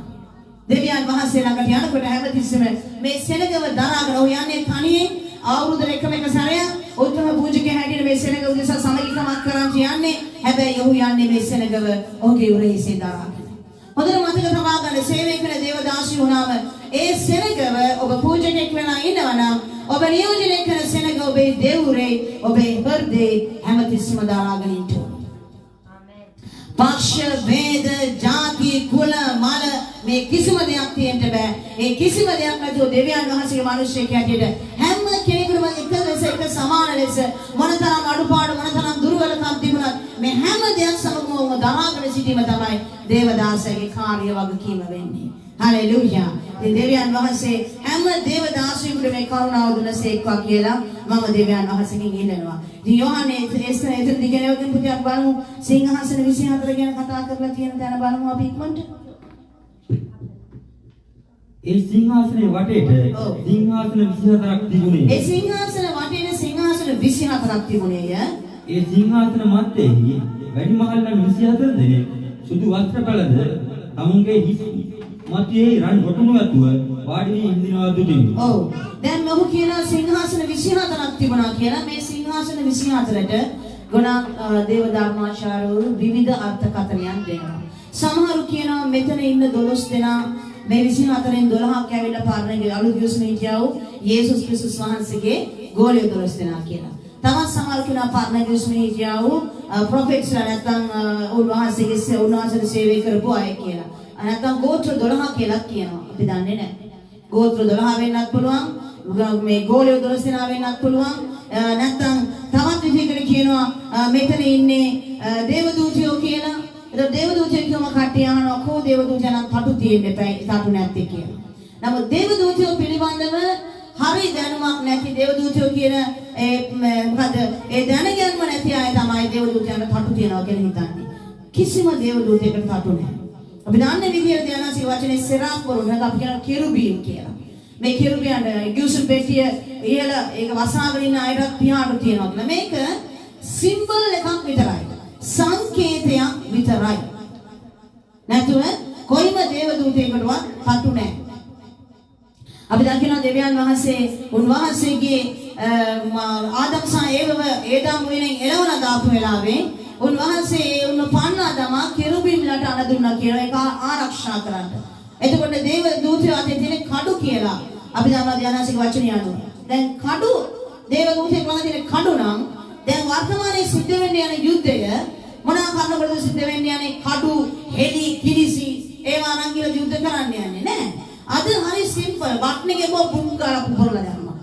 දෙවියන් වහන්සේ ළඟට යනකොට හැමතිස්සෙම මේ සෙනගව දරාගෙන ඔහු යන්නේ තනියෙන් අවුරුද්දට එක සැරයක් උත්තම පූජකයා හැටියට මේ සෙනග උදෙසා සමගිකමක් කරන් යන්නේ. හැබැයි ඔහු යන්නේ මේ සෙනගව ඔහුගේ උරහිසේ දරාගෙන. හොඳට මතක තබා ගන්න සේවය කරන දේවදාසී වුණාම ඒ සෙනගව ඔබ පූජකෙක් වෙලා ඉන්නවනම් ඔබ නියෝජනය කරන සෙනග ඔබේ දෙවුරේ ඔබේ හෘදේ හැමතිස්සෙම දරාගෙන ඉන්න ඕනේ. පක්ෂ ભેද ಜಾති කුල මල මේ කිසිම දෙයක් තියෙන්න බෑ. ඒ කිසිම දෙයක් නැතුව දෙවියන් වහන්සේගේ මිනිස්සෙක් හැටියට හැම කෙනෙකුටම එක ලෙස එක සමාන ලෙස මොනතරම් අඩුපාඩු මොනතරම් දුර්වලකම් තිබුණත් මේ හැම දෙයක් සමගම දරාගෙන සිටීම තමයි දේවදාසයාගේ කාර්ය වගකීම වෙන්නේ. හලෙලූයා. ඉතින් දෙවියන් වහන්සේ හැම දේවදාසයෙකුට මේ කරුණාව දුන්නසේක්වා කියලා මම දෙවියන් වහන්සේගෙන් ඉල්ලනවා. ඉතින් යෝහනේ එතන දිගේවකින් පුතියක් බලමු සිංහාසන 24 ගැන කතා කරලා තියෙන තැන බලමු අපි ඉක්මනට. ඒ සිංහාසනේ වටේට සිංහාසන 24ක් තිබුණේ. ඒ සිංහාසන වටේට සිංහාසන 24ක් තිබුණේය. ඒ සිංහාසන මැද්දේහි වැඩිමහල්ලා 24 දෙනෙක් සුදු වස්ත්‍ර පැළඳ තමුන්ගේ හිස් මැදේ රන් රොටුණු ඇතුව වාඩි වී ඉඳිනවා දුටින්. ඔව්. දැන් මොහු කියන සිංහාසන 24ක් තිබුණා කියලා. මේ සිංහාසන 24ට ගොඩාක් දේව ධර්මාචාර්යවරු විවිධ අර්ථකථනයන් දෙනවා. සමහරු කියනවා මෙතන ඉන්න 12 දෙනා මේ 24න් 12ක් ඇවිල්ලා පාරණගේ අලුත් යොසුනේ කියව යේසුස් ක්‍රිස්තුස් වහන්සේගේ ගෝලිය 12 දෙනා කියලා. තවත් සමහර කෙනා පාරණගේ යොසුනේ කියව ප්‍රොෆෙට්ස්ලා නැත්නම් උන්වහන්සේගේ සේවය කරපු අය කියලා. නැත්නම් ගෝත්‍ර 12 කියලා කියනවා. අපි දන්නේ නැහැ. ගෝත්‍ර 12 වෙන්නත් පුළුවන්. මේ ගෝලිය 12 දෙනා වෙන්නත් පුළුවන්. නැත්නම් තවත් විදිහකට කියනවා මෙතන ඉන්නේ දේවදූතයෝ කියලා. ඒක දේවදූතයෝ කියම කට්ටිය අහනවා කෝ දේවදූතයන් තටු තියෙන්න එපා තටු නැත්තේ කියලා. නමුත් දේවදූතයෝ පිළිබඳව හරි දැනුමක් නැති දේවදූතයෝ කියන මොකද ඒ දැනගැන්ම නැති අය තමයි දේවදූතයන්ට තටු තියනවා කියලා හිතන්නේ. කිසිම දේවදූතයෙකුට තටු නැහැ. අපි දන්නේ විදියට ධ්‍යානසී වචනේ සෙරාෆ් වරුන් අපි කියන කෙරුබීන් කියලා. මේ කෙරුබියන් ගියුසුල් පෙට්ටිය ඉහළ ඒක වසාගෙන ඉන්න අයටත් පියාට තියනවා කියලා. මේක සිම්බල් එකක් විතරයි. සංකේතයක් විතරයි. නැතුව කොයිම දේවදූතයෙකුටවත් තටු නැහැ. අපි දකිනවා දෙවියන් වහන්සේ උන්වහන්සේගේ ආදම් සහ ඒවව ඒදාම් වෙනින් එළවන දාපු වෙලාවේ උන්වහන්සේ උන් පන්නා දමා කෙරුබින්ලට පණ දුන්නා කියලා ඒක ආරක්ෂා කරන්න. එතකොට දේව දූතයෝ අතේ තියෙන කඩු කියලා අපි දන්නවා ධානාසික වචනය අනුව. දැන් කඩු දේව දූතයෙක් ළඟ තියෙන කඩු නම් දැන් වර්තමානයේ සිද්ධ වෙන්න යන යුද්ධය මොනවා කරනකොටද සිද්ධ වෙන්න යන්නේ? කඩු, හෙලි, කිරිසි ඒවා අරන් කියලා යුද්ධ කරන්න යන්නේ නෑ. අද හරි සිම්පල්. බටන් එකේ බෝ බුම් ගාලා පුපුරලා දැම්මා.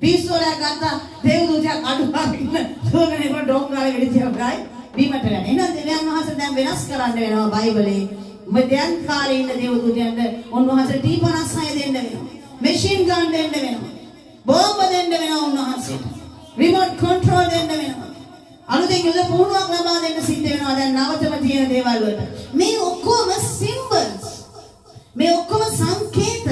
පිස්සෝලයක් ගත්තා දේව දූතයා කඩු ගාගෙන සෝගනේ කොට ඩොම් ගාලා වෙඩිතියක් ගායි බීමට යන. එහෙනම් දෙවියන් වහන්සේ දැන් වෙනස් කරන්න වෙනවා බයිබලේ. මධ්‍යන් කාලේ ඉන්න දේව දූතයන්ට උන්වහන්සේ T56 දෙන්න වෙනවා. මැෂින් ගන් දෙන්න වෙනවා. බෝම්බ දෙන්න වෙනවා උන්වහන්සේට. රිමෝට් කන්ට්‍රෝල් දෙන්න වෙනවා. අලුතෙන් යුද පුහුණුවක් ලබා දෙන්න සිද්ධ වෙනවා දැන් නවතම තියෙන දේවල් වලට. මේ ඔක්කොම සිම්බල්ස්. මේ ඔක්කොම සංකේත.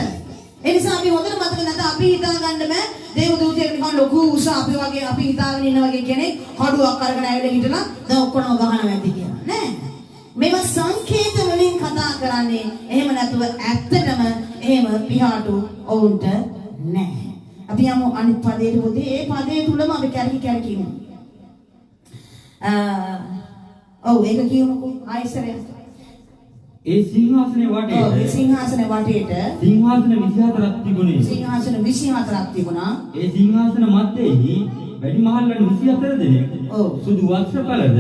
ඒ නිසා අපි හොඳට මතක නැත අපි හිතා ගන්න බෑ දේව දූතයෙක් නිකන් ලොකු උස අපි වගේ අපි හිතාගෙන ඉන්න වගේ කෙනෙක් කඩුවක් අරගෙන ඇවිල්ලා හිටලා දැන් ඔක්කොම ගහනවා ඇති කියලා. නෑ. මේවා සංකේත වලින් කතා කරන්නේ. එහෙම නැතුව ඇත්තටම එහෙම පියාටු වුන්ට නෑ. අපි යමු අනිත් පදයට පොතේ ඒ පදයේ තුලම අපි කැරකි ඉමු. ඔව් ඒක කියමුකෝ ආයෙසරයක්. ඒ සිංහාසනේ වටේට ඔව් සිංහාසනේ වටේට සිංහාසන 24ක් තිබුණේ. සිංහාසන 24ක් තිබුණා. ඒ සිංහාසන මැදෙහි වැඩිමහල්ලන් 24 දෙනෙක් ඔව් සුදු වස්ත්‍රපලද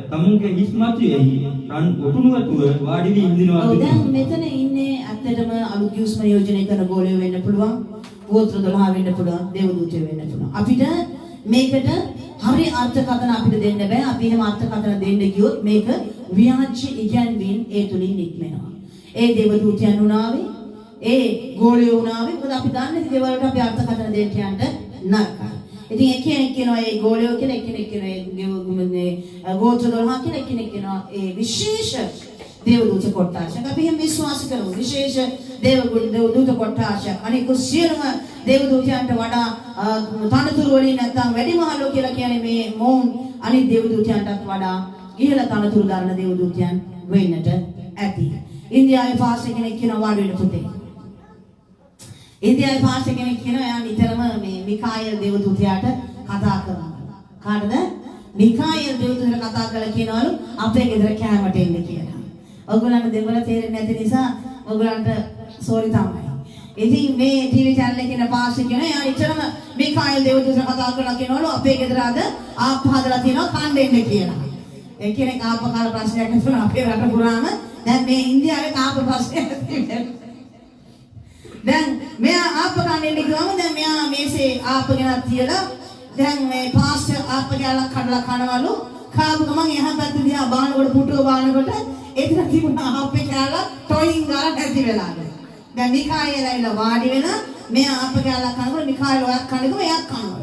තමුන්ගේ හිස් මතුවේහි රන් ඔටුනුවතුව වාඩි වී ඉඳිනවා. ඔව් දැන් මෙතන ඉන්නේ ඇත්තටම අලුත් යුස්ම නියෝජනය කරන ගෝලයෝ වෙන්න පුළුවන්. ගෝත්‍ර 12 වෙන්න පුළුවන්. දේවදූතයෝ වෙන්න පුළුවන්. අපිට මේකට හරි අර්ථකථන අපිට දෙන්න බෑ. අපි එහෙම අර්ථකථන දෙන්න ගියොත් මේක ව්‍යාජ ඉගැන්වීම් ඒ තුලින් නික්මෙනවා. ඒ දේවදූතයන් උනාවේ ඒ ගෝලයෝ උනාවේ මොකද අපි දන්නේ දේවල් වලට අපි අර්ථකථන දෙන්න යන්න නරකයි. ඉතින් එක්කෙනෙක් කියනවා ඒ ගෝලයෝ කියලා එක්කෙනෙක් කියනවා ඒ ගෝත්‍ර 12 කියලා එක්කෙනෙක් කියනවා ඒ විශේෂ දේවදූත කොට්ටාශයක්. අපි එහෙම විශ්වාස කරමු. විශේෂ දේවදූත කොට්ටාශයක්. අනික සියලුම දේවදූතයන්ට වඩා තනතුරු වලින් නැත්නම් වැඩිමහල්ලෝ කියලා කියන්නේ මේ මොවුන් අනිත් දේවදූතයන්ටත් වඩා ඉහළ තනතුරු දරන දේවදූතයන් වෙන්නට ඇති. ඉන්දියාවේ පාස්ටර් කෙනෙක් කියනවා වාඩි වෙන්න පුතේ. ඉන්දියාවේ පාස්ටර් කෙනෙක් කියනවා එයා නිතරම මේ මිකායල් දේවදූතයාට කතා කරනවා. කාටද? මිකායල් දේවදූතයාට කතා කරලා කියනවලු අපේ ගෙදර කෑමට එන්න කියලා. ඔයගොල්ලන්ට දෙවල තේරෙන්නේ නැති නිසා ඔයගොල්ලන්ට සෝරි තමයි. ඉතින් මේ ටීවී channel එකේ ඉන්න පාස්ටර් කෙනා එයා ඉතරම මිකායල් දේවදූතයාට කතා කරලා කියනවලු අපේ ගෙදර අද ආප්ප හදලා තියෙනවා කන්න එන්න කියලා. ඒ කියන්නේ ආප්ප කාල ප්‍රශ්නයක් නැතුව අපේ රට පුරාම දැන් මේ ඉන්දියාවේ ආප්ප ප්‍රශ්නයක් තියෙනවා. දැන් මෙයා ආප්ප කන්න එන්න කිව්වම දැන් මෙයා මේසේ ආප්ප ගෙනත් තියලා දැන් මේ පාස්ටර් ආප්ප කෑල්ලක් කඩලා කනවලු. කාපු ගමන් එහා පැත්තේ දිහා බානකොට පුටුව බානකොට එතන තිබුණ ආප්ප කෑල්ල ටොයින් ගාලා නැති වෙලාද. දැන් මිකායල් ඇවිල්ලා වාඩි වෙලා මෙයා ආප්ප කෑල්ලක් කනකොට මිකායල් ඔයක් කනකොට එයාත් කනවා.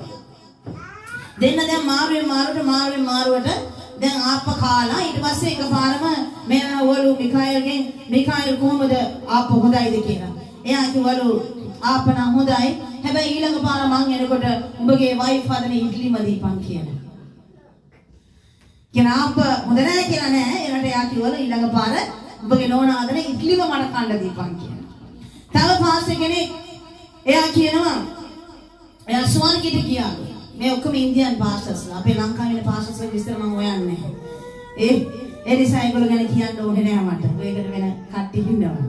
දෙන්න දැන් මාරුවට දැන් ආප්ප කාලා ඊට පස්සේ එකපාරම මෙයා වළු මිකායල්ගෙන් මිකායල් කොහොමද ආප්ප හොඳයිද කියලා. එයා කිව්වලු ආප්ප නම් හොඳයි. හැබැයි ඊළඟ පාර මං එනකොට උඹගේ වයිෆ් හදන ඉඩ්ලිම දීපන් කියලා. කියන ආප්ප හොඳ නැහැ කියලා නෑ. ඒකට එයා කිව්වලු ඊළඟ පාර උඹගේ නෝනා හදන ඉඩ්ලිම මට කන්න දීපන් කියලා. තව පාස්ටර් කෙනෙක් එයා කියනවා එයා ස්වර්ගයට ගියා. මේ ඔක්කොම ඉන්දියන් පාස්ටර්ස්ලා. අපේ ලංකාවේ ඉන්න පාස්ටර්ස්ලා විස්තර මම හොයන්නේ නැහැ. ඒ නිසා ඒගොල්ලෝ ගැන කියන්න ඕනේ නෑ මට. ඔයකට වෙන කට්ටිය ඉන්නවා.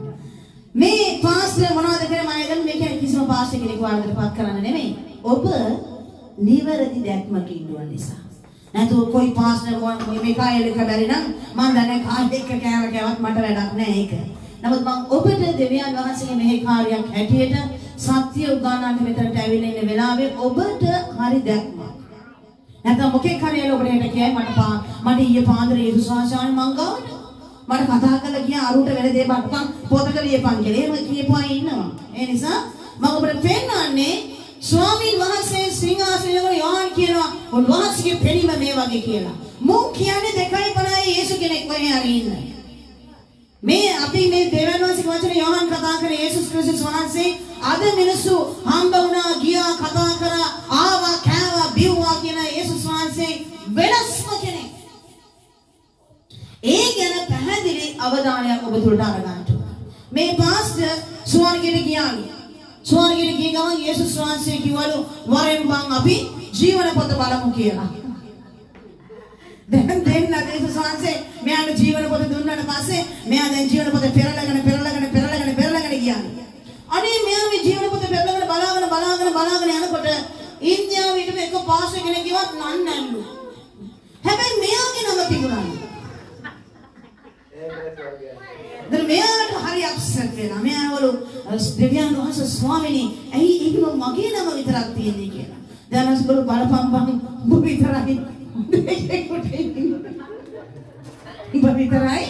මේ පාස්ටර් මොනවද කරේ මම හිතන්නේ මේ කියන්නේ කිසිම පාස්ටර් කෙනෙක් වාදයටපත් කරන්න නෙමෙයි. ඔබ නිවැරදි දැක්මක ඉන්නවා නිසා. නැතු કોઈ පාස්ටර් මේ කායල එක බැරි නම් මම දන්නේ කායල එක කෑවත් මට වැඩක් නෑ ඒක. නමුත් මම ඔබට දෙවියන් වහන්සේගේ මෙහි කාර්යයක් හැටියට සත්‍ය උගන්වන්න මෙතනට ඇවිල්ලා ඉන්න වෙලාවේ ඔබට හරි දැක්මක්. නැත්නම් මොකෙක් හරි ඔබට හිට කියයි මට ඊයේ පාන්දර යේසුස් වහන්සේ මං ගාවට මට කතා කරලා ගියා අරුට වෙන දේ බක්පන් පොතක ලියපන් කියලා. එහෙම කියපුවා ඉන්නවා. ඒ නිසා මම ඔබට පෙන්නන්නේ ස්වාමීන් වහන්සේ සිංහාසනයේ යෝහන් කියනවා උන්වහන්සේගේ පෙනීම මේ වගේ කියලා. මුන් කියන්නේ 2.50 යේසු කෙනෙක් වගේ හරි ඉන්නේ. මේ අපි මේ දෙවියන් වහන්සේගේ වචනේ යෝහන් කතා කරේ යේසුස් ක්‍රිස්තුස් වහන්සේ අද මිනිස්සු හම්බ වුණා ගියා කතා කරා ආවා කෑවා බිව්වා කියන යේසුස් වහන්සේ වෙනස්ම කෙනෙක්. ඒ ගැන පැහැදිලි අවධානයක් ඔබ තුළට අරගන්න. මේ පාස්ටර් ස්වර්ගයට ගියා. ස්වර්ගයට ගිය ගමන් යේසුස් වහන්සේ කිව්වලු වරෙන් බං අපි ජීවන පොත බලමු කියලා. දැන් යේසුස් වහන්සේ මෙයාට ජීවන පොත දුන්නාට පස්සේ මෙයා දැන් ජීවන පොත පෙරලගෙන ගියා. අනේ මෙයා මේ ජීවන පොත පෙරලගෙන බලාගෙන යනකොට ඉන්දියාවේ හිටපු එක පාස්ටර් කෙනෙක් කිව්වත් නන්නල්ලු. හැබැයි මෙයාගේ නම තිබුණා. දැන් මෙයාට හරි අප්සෙට් වෙනවා. මෙයාවලු දෙවියන් වහන්සේ ස්වාමීනි ඇයි ඒක මගේ නම විතරක් තියෙන්නේ කියලා. දැන් අසබල බලපම්පම් උඹ විතරයි. උඹ විතරයි.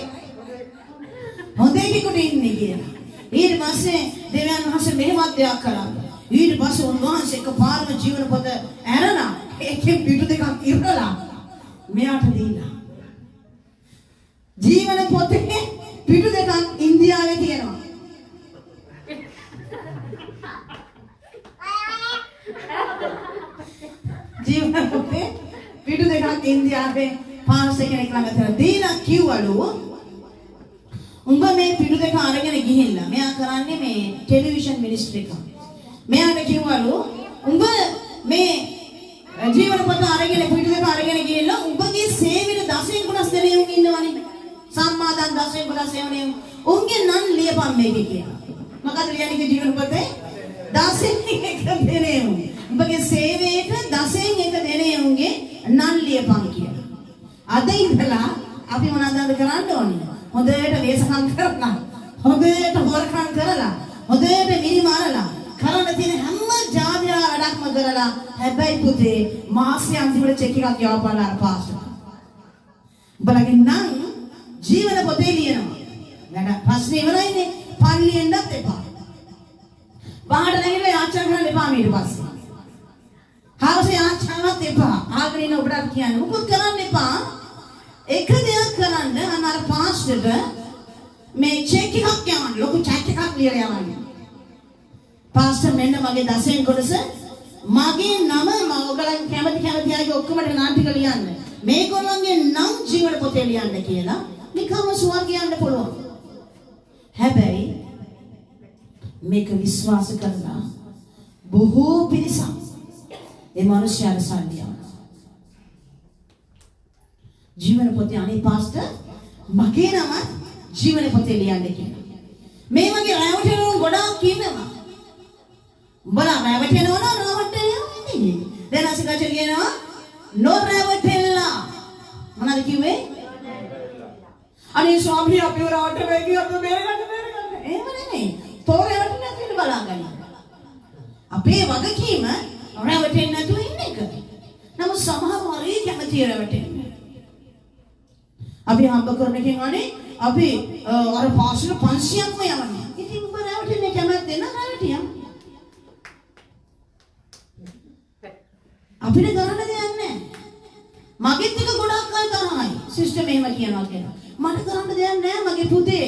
හොඳේ කොට ඉන්නේ කියලා. ඊට පස්සේ දෙවියන් වහන්සේ මෙහෙමත් දෙයක් කළා. ඊට පස්සේ උන්වහන්සේ එකපාරම ජීවන පොත ඇරලා ඒකේ පිටු දෙකක් ඉරලා මෙයාට දීලා. ජීවන පොතේ පිටු දෙකක් ඉන්දියාවේ තියෙනවා. ජීවන පොතේ පිටු දෙකක් ඉන්දියාවේ පාස්ටර් කෙනෙක් ළඟ තියෙනවා. දීලා කිව්වලු උඹ මේ පිටු දෙක අරගෙන ගිහිල්ලා මෙයා කරන්නේ මේ ටෙලිවිෂන් මිනිස්ට්‍රි එක. මෙයාට කිව්වලු උඹ මේ ජීවන පොත අරගෙන පිටු දෙක අරගෙන ගිහිල්ලා උඹගේ සේවයට දසෙන් කොටස් දෙනේ උන් ඉන්නවනේ. සම්මාදන් දසෙන් කොටස් එවනේ. උන්ගේ නන් ලියපන් මේකේ කියලා. මොකද ලියන්නේ ජීවන පොතේ දසෙන් එක දෙනේ උන්. උඹගේ සේවයට දසෙන් එක දෙනේ උන්ගේ නන් ලියපන් කියලා. අද ඉඳලා අපි මොනවද කරන්න ඕනේ? හොඳට වේසකම් කරලා හොඳට හොරකම් කරලා හොඳට මිනිමාරලා කරන්න තියෙන හැම ජාතිය වැඩක්ම කරලා හැබැයි පුතේ මාසෙ අන්තිමට චෙක් එකක් යවපල්ලා අර පාස්ටර්. බලගින් නම් ජීවන පොතේ ලියනවා. වැඩ ප්‍රශ්නේ ඉවරයිනේ. පල්ලියෙන්වත් එපා. බාහට නැගිටලා යාච්චා කරන්න එපා ඊට පස්සේ. හවසේ යාච්චාවත් එපා. ආගෙන ඉන්න ඔබට කියන්නේ මොකද කරන්න එපා. එක දෙයක් කරන්න අර පාස්ටර්ට මේ චෙක් එකක් යවන්න ලොකු චෙක් එකක් ලියලා යවන්න. පාස්ටර් මෙන්න මගේ දසෙන් කොටස මගේ නම ඔයගලන් කැමති අයගේ ඔක්කොම නාම ටික ලියන්න. මේගොල්ලන්ගේ නම් ජීවන පොතේ ලියන්න කියලා නිකම්ම ස්වර්ගය යන්න පුළුවන්. හැබැයි මේක විශ්වාස කරලා බොහෝ පිරිසක් ඒ මිනිස්යාට සල්ලි යවනවා. ජීවන පොතේ අනේ පාස්ටර් මගේ නම ජීවන පොතේ ලියන්න කියලා. මේ වගේ රැවටෙනු ගොඩාක් ඉන්නවා. උඹලා රැවටෙනවා නෑ. දැන් අසිකාච කියනවා නොරැවටෙල්ලා. මොනවද කිව්වේ? අනේ ස්වාමී අපිව රවට්ටලා ගියා අපි බේරගන්න. එහෙම නෙමෙයි. තෝරෙවටෙන්නේ නැතුව බලන්න. අපේ වගකීම රැවටෙන්නේ නැතුව ඉන්න එක. නමුත් සමහර හරි කැමති රැවටෙන්නේ. අපි හම්බ කරන එකෙන් අනේ අපි අර පාස්ටර් 500ක්ම යවන්නේ. ඉතින් උඹ රැවටෙන්නේ කැමති නැ රැවටියා. අපිට කරන්න දෙයක් නැහැ. මගෙත් එක ගොඩක් අය තරහයි. සිස්ටර් මෙහෙම කියනවා කියලා. මට කරන්න දෙයක් නැහැ මගේ පුතේ.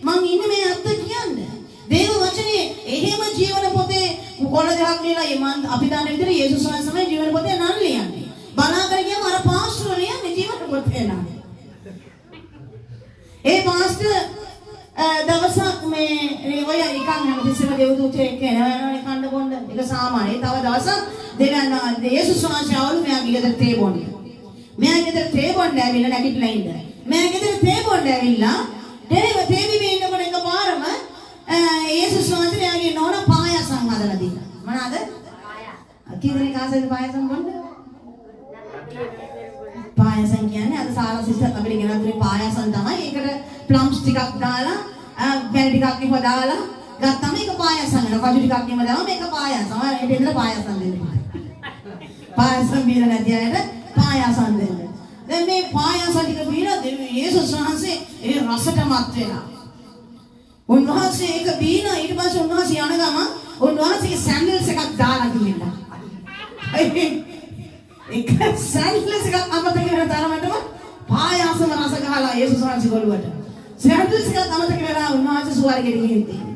මං ඉන්නේ මේ අත්ත කියන්නේ. දේව වචනේ එහෙම ජීවන පොතේ කොළ දෙකක් ලියලා මං අපි දන්න විදිහට යේසුස් වහන්සේ තමයි ජීවන පොතේ නම් ලියන්නේ. බලාගෙන ගියාම අර පාස්ටර් ලියන්නේ ජීවන පොතේ නම්. ඒ පාස්ටර් දවසක් මේ ඔය නිකන් හැමතිස්සෙම දේවදූතයෙක් කෙනෙක් කන්න බොන්න ඒක සාමාන්‍යයි. තව දවසක් දෙවියන් යේසුස් වහන්සේ ආවලු මෙයාගේ ගෙදර තේ බොන්න. මෙයාගේ ගෙදර තේ බොන්න ඇවිල්ලා නැගිටලා ඉන්න. මෙයාගේ ගෙදර තේ බොන්න ඇවිල්ලා තේ බිමේ ඉන්නකොට එකපාරම යේසුස් වහන්සේ මෙයාගේ නෝනා පායසම් හදලා දීලා. මොනවාද? කීදෙනෙක් කාසෙද පායසම් බොන්න? පායසම් කියන්නේ අද සාරා සිස්ටර් අපිට ගෙනත් දුන්නේ පායසම් තමයි. ඒකට ප්ලම්ස් ටිකක් දාලා පැණි ටිකක් ඉව දාලා ගත්තම ඒක පායසම් වෙනවා. කජු ටිකක් ඉව දාම මේක පායසම්. ඒකට ඉඳලා පායසම් දෙන්න. පායසම් බීලා නැති අයට පායසම් දෙන්න. දැන් මේ පායසම් ටික බීලා යේසුස් වහන්සේ ඒ රසට මත් වෙනවා. උන්වහන්සේ ඒක බීලා ඊට පස්සේ උන්වහන්සේ යන ගම උන්වහන්සේගේ සැන්ඩල්ස් එකක් දාලා ගිහිල්ලා. ඒක සැන්ඩල්ස් එකක් අමතක කරලා තරමටම පායසම රස ගහලා යේසුස් වහන්සේ ගොළුවට. සැන්ඩල්ස් එකක් අමතක කරලා උන්වහන්සේ සුවර්ගෙට ගිහින් තියෙනවා.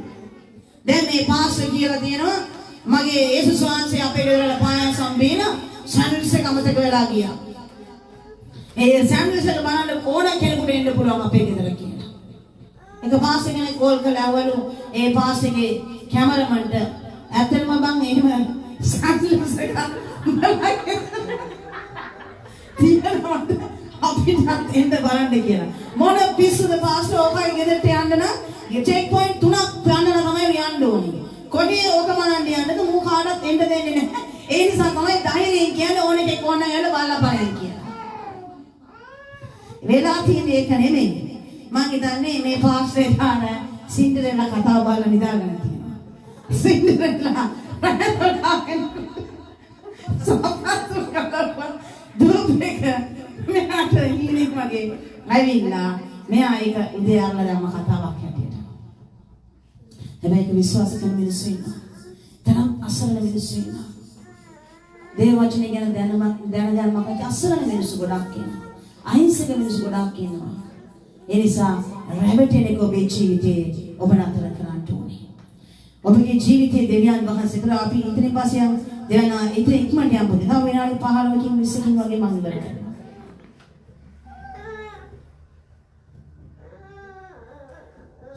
දැන් මේ පාස්ටර් කියලා තියෙනවා මගේ යේසුස් වහන්සේ අපේ ගෙදර පායසම් බීලා සැන්ඩල්ස් එක අමතක වෙලා ගියා. ඒ සැන්ඩල්ස් එක බලන්න ඕන කෙනෙකුට එන්න පුළුවන් අපේ ගෙදර කියලා. එක පාස්ටර් කෙනෙක් කෝල් කළාවලු ඒ පාස්ටර්ගේ කැමරමන්ට ඇත්තටම බං එහෙම සැන්ඩල්ස් එක තියෙනවද? අපිට එන්න බලන්න කියලා. මොන පිස්සුද පාස්ටර් ඔකයි ගෙදරට යන්න නම් චෙක් පොයින්ට් 3ක් යන්න තමයි යන්න ඕනේ. කොහේ ඕක මනන්න යන්නද මූ කාටවත් එන්න දෙන්නේ නැහැ. ඒ නිසා තමයි ධෛර්යයෙන් කියන්නේ ඕන එකක් ඕන නම් යන්න බලලා බලන්න කියලා. වෙලා තියෙන්නේ ඒක නෙමෙයි. මං හිතන්නේ මේ පාස්ටර් දාන සින්ඩරෙල්ලා කතාව බලලා නිදාගෙන තියෙනවා. සින්ඩරෙල්ලා සපත්තු කරපන් දුපේක මෙයාට හීනෙක් වගේ ඇවිල්ලා මෙයා ඒක උදේ අරලා දැම්ම කතාවක් හැටියට. හැබැයි ඒක විශ්වාස කරන මිනිස්සු ඉන්නවා. තරම් අසරණ මිනිස්සු ඉන්නවා. දේව වචනේ ගැන දැනගන්නමකට අසරණ මිනිස්සු ගොඩක් ඉන්නවා. අහිංසක මිනිස්සු ගොඩක් ඉන්නවා. ඒ නිසා රැවටෙන එක ඔබේ ජීවිතේ ඔබ නතර කරන්න ඕනේ. ඔබගේ ජීවිතයේ දෙවියන් වහන්සේ කරා අපි ඉතින් පස්සේ යම් දෙවන ඉතින් ඉක්මනට යන්න ඕනේ. තව විනාඩි 15කින් 20කින් වගේ මම ඉවර කරනවා.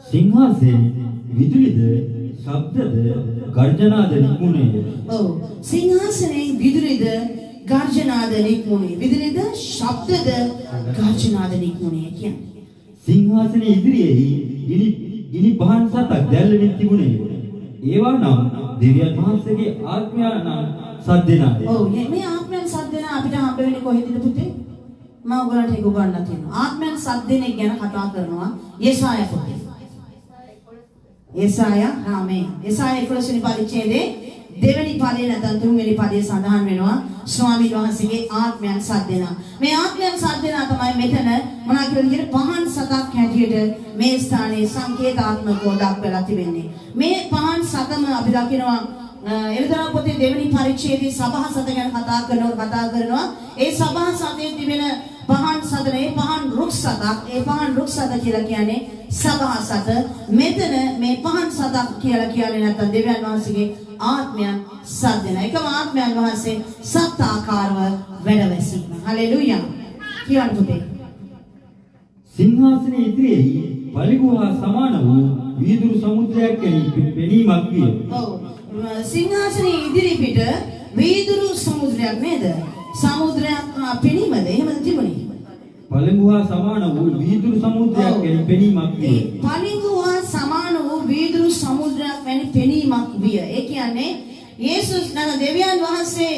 සිංහාසනේ විදුලිද ශබ්දද ගර්ජනාද නික්මුණේ. ඔව් සිංහාසනේ විදුලිද ගර්ජනාද නික්මුණේ. විදුලිද ශබ්දද ගර්ජනාද නික්මුණේ කියන්නේ. සිංහාසනේ ඉදිරියේ ගිනි පහන් සතක් දැල්වෙමින් තිබුණේ. ඒවා නම් දෙවියන් වහන්සේගේ ආත්මයන් නම් සද්දෙනාද. ඔව් මේ ආත්මයන් සද්දෙනා අපිට හම්බ වෙන්නේ කොහෙද පුතේ? මම ඔයගලන්ට ඒක උගන්වන්න තියෙනවා. ආත්මයන් සද්දෙනෙක් ගැන කතා කරනවා යෙසායා පොතේ. යෙසායා ආමේන්. යෙසායා 11 වෙනි පරිච්ඡේදයේ දෙවෙනි පදේ නැත්නම් තුන්වෙනි පදේ සඳහන් වෙනවා ස්වාමීන් වහන්සේගේ ආත්මයන් සද්දෙනා. මේ ආත්මයන් සද්දෙනා තමයි මෙතන මොනවා කියලා විදිහට පහන් සතක් හැටියට මේ ස්ථානයේ සංකේතාත්මකව දක්වලා තිබෙන්නේ. මේ පහන් සතම අපි දකිනවා එළිදරව් පොතේ දෙවෙනි පරිච්ඡේදයේ සබහ සත ගැන කතා කරනවා. ඒ සබහ සතේ තිබෙන පහන් සතනේ පහන් රුක් සතක්. ඒ පහන් රුක් සත කියලා කියන්නේ සබහ සත. මෙතන මේ පහන් සතක් කියලා කියන්නේ නැත්නම් දෙවියන් වහන්සේගේ ආත්මයන් සද්දෙන. එකම ආත්මයන් වහන්සේ සත් ආකාරව වැඩ වැසීම. හලෙලූයා. කියන්න පුතේ. සිංහාසනේ ඉදිරියේ පලිගුහා සමාන වූ වීදුරු සමුද්‍රයක් පෙනීමක් විය. ඔව්. සිංහාසනේ ඉදිරි පිට වීදුරු සමුද්‍රයක් නේද? සමුද්‍රයක් පෙනීමද? එහෙමද තිබුණේ? පලිගුහා සමාන වූ වීදුරු සමුද්‍රයක් පෙනීමක් විය. පලිගුහා සමාන වූ වීදුරු සමුද්‍රයක් වැනි පෙනීමක් විය. ඒ කියන්නේ යේසුස් නම දෙවියන් වහන්සේ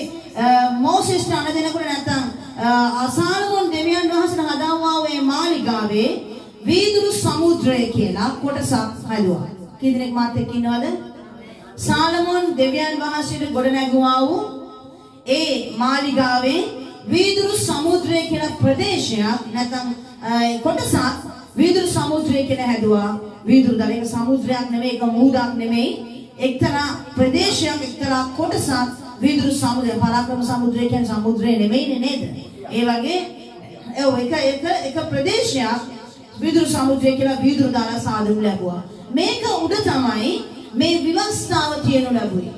මෝසෙස්ට අණ දෙනකොට නැත්තම් සාලමෝන් දෙවියන් වහන්සේට හදාවුවා මේ මාලිගාවේ වීදුරු සමුද්‍රය කියලා කොටසක් හදුවා. කී දෙනෙක් මාත් එක්ක ඉන්නවද? සාලමෝන් දෙවියන් වහන්සේට ගොඩ නැගුවා වූ ඒ මාලිගාවේ වීදුරු සමුද්‍රය කියලා ප්‍රදේශයක් නැත්නම් කොටසක් වීදුරු සමුද්‍රය කියලා හැදුවා. වීදුරු දල එක සමුද්‍රයක් නෙමෙයි, එක මුහුදක් නෙමෙයි, එක්තරා ප්‍රදේශයක්, එක්තරා කොටසක් වීදුරු සමුද්‍රය. පරාක්‍රම සමුද්‍රය කියන්නේ සමුද්‍රය නෙමෙයිනේ නේද? ඒ වගේ එක ප්‍රදේශයක් වීදුරු සමුද්‍රය කියලා වීදුරු දාලා සාදනු ලැබුවා. මේක උඩ තමයි මේ විවස්ථාව තියනු ලැබුවේ.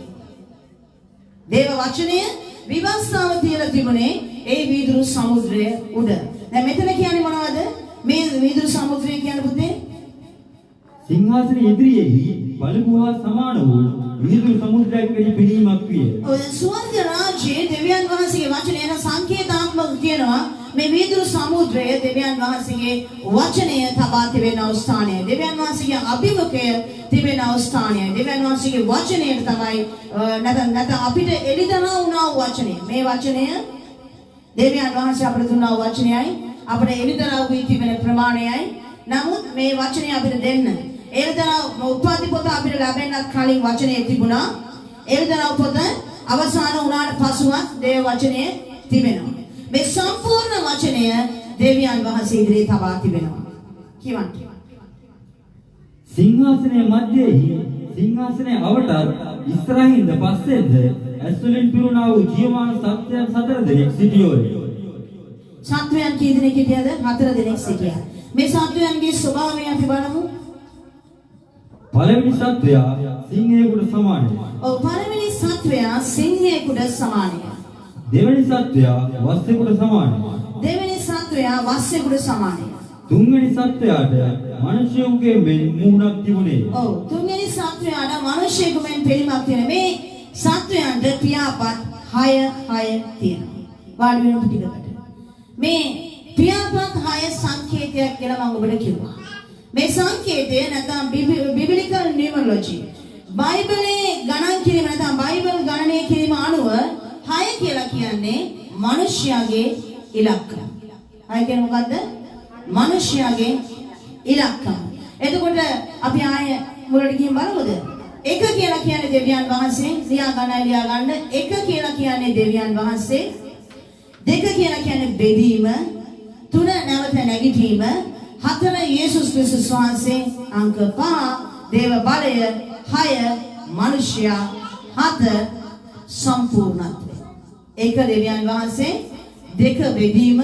දේව වචනය විවස්ථාව තියලා තිබුණේ ඒ වීදුරු සමුද්‍රය උඩ. දැන් මෙතන කියන්නේ මොනවද? මේ වීදුරු සමුද්‍රය කියන්නේ පුතේ සිංහාසනේ ඉදිරියේ පලිගුහා සමාන වූ වීදුරු සමුද්‍රයක් පෙනීමක් විය. ඔය ස්වර්ග රාජ්‍යයේ දෙවියන් වහන්සේගේ වචනය යන සංකේතාත්මක කියනවා මේ වීදුරු සමුද්‍රය දෙවියන් වහන්සේගේ වචනය තබා තිබෙන ස්ථානය. දෙවියන් වහන්සේගේ අභිමුඛය තිබෙන ස්ථානය. දෙවියන් වහන්සේගේ වචනයට තමයි නැත්නම් අපිට එළිදරව් වුණා වූ වචනය. මේ වචනය දෙවියන් වහන්සේ අපිට දුන්නා වූ වචනයයි අපිට එළිදරව් වී තිබෙන ප්‍රමාණයයි. නමුත් මේ වචනය අපිට දෙන්න එළිදරව් උත්පත්ති පොත අපිට ලැබෙන්නත් කලින් වචනය තිබුණා. එළිදරව් පොත අවසන් වුණාට පසුවත් දේව වචනය තිබෙනවා. මේ සම්පූර්ණ වචනය දෙවියන් වහන්සේ ඉදිරියේ තබා තිබෙනවා. කියවන්න. සිංහාසනයේ මැදෙහි සිංහාසනයේ අවට ඉස්සරහින්ද පස්සෙන්ද ඇස්වලින් පිරුණා වූ ජීවමාන සත්‍යයන් 4 දෙනෙක් සිටියෝය. සත්වයන් කී දෙනෙක් හිටියද? 4 දෙනෙක් සිටියා. මේ සත්වයන්ගේ ස්වභාවය අපි බලමු. පළවෙනි සත්වයා සිංහයෙකුට සමානයි. ඔව් පළවෙනි සත්වයා සිංහයෙකුට සමානයි. දෙවෙනි සත්වයා වස්සෙකුට සමානයි. දෙවෙනි සත්වයා වස්සෙකුට සමානයි. තුන්වෙනි සත්වයාට මිනිසෙකුගේ මෙන් මුහුණක් තිබුණේ. ඔව් තුන්වෙනි සත්වයාට මිනිසෙකු මෙන් පිළිමක් තියෙන මේ සත්වයන්ට පියාපත් 6 තියෙනවා. වාඩි වෙන ටිකකට. මේ පියාපත් 6 සංකේතයක් කියලා මම ඔබට කිව්වා. මේ සංකේතය නැත්නම් බිබලිකල් නියුමරොලොජි බයිබලයේ ගණන් කිරීම නැත්නම් බයිබල් ගණනය කිරීම අනුව 6 කියලා කියන්නේ මිනිස්යාගේ ඉලක්කය. 6 කියන්නේ මොකද්ද? මිනිස්යාගේ ඉලක්කය. එතකොට අපි ආයේ මුලට ගිහින් බලමුද? 1 කියලා කියන්නේ දෙවියන් වහන්සේ. ලියා ගන්න 1 කියලා කියන්නේ දෙවියන් වහන්සේ. 2 කියලා කියන්නේ බෙදීම. 3 නැවත නැගිටීම. 4 යේසුස් ක්‍රිස්තුස් වහන්සේ. අංක 5 දේව බලය. 6 මනුෂ්‍යයා. 7 සම්පූර්ණත්වය. 1 දෙවියන් වහන්සේ. 2 බෙදීම.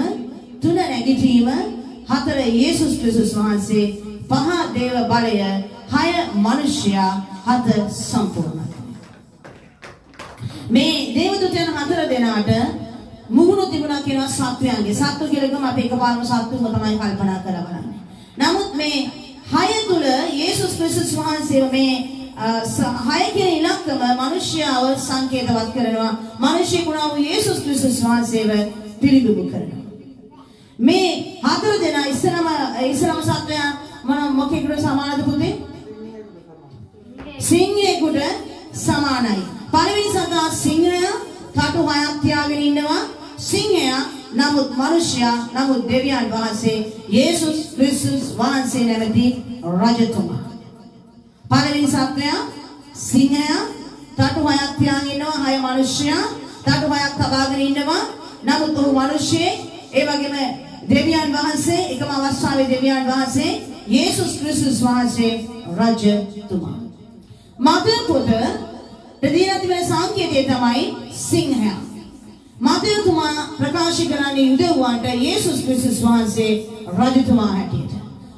3 නැගිටීම. 4 යේසුස් ක්‍රිස්තුස් වහන්සේ. 5 දේව බලය. 6 මනුෂ්‍යයා. 7 සම්පූර්ණත්වය. මේ දේවදූතයන් 4 දෙනාට මුහුණු තිබුණා කියනවා සත්වයන්ගේ. සත්ව කියලා ගම අපි එකපාරම සත්තුම තමයි කල්පනා කරලා බලන්නේ. නමුත් මේ 6 තුල යේසුස් ක්‍රිස්තුස් වහන්සේ මේ 6 කියන ඉලක්කම මිනිස්යාව සංකේතවත් කරනවා. මිනිසෙකුණ වූ යේසුස් ක්‍රිස්තුස් වහන්සේව පිළිබිඹු කරනවා. මේ 4 දෙනා ඉස්සරම සත්වයා මොකෙකුට සමානද පුතේ? සිංහයෙකුට සමානයි. පළවෙනි සතා සිංහයා කටු 6ක් තියාගෙන ඉන්නවා. සිංහයා නමුත් මිනිසයා නමුත් දෙවියන් වහන්සේ යේසුස් ක්‍රිස්තුස් වහන්සේ නැමැති රජතුමා. පළවෙනි සත්වයා සිංහයා කටු 6ක් තියාගෙන ඉන්නවා. 6 මිනිසයා කටු 6ක් තබාගෙන ඉන්නවා. නමුත් ඔහු මිනිසෙක්. ඒ වගේම දෙවියන් වහන්සේ එකම අවස්ථාවේ දෙවියන් වහන්සේ යේසුස් ක්‍රිස්තුස් වහන්සේ රජතුමා. මතේ පොත දෙවියන් තිබෙන සංකේතය තමයි සිංහයා. මතේතුමා ප්‍රකාශ කරන්නේ යුදෙව්වන්ට යේසුස් ක්‍රිස්තුස් වහන්සේ රජතුමා හැටියට.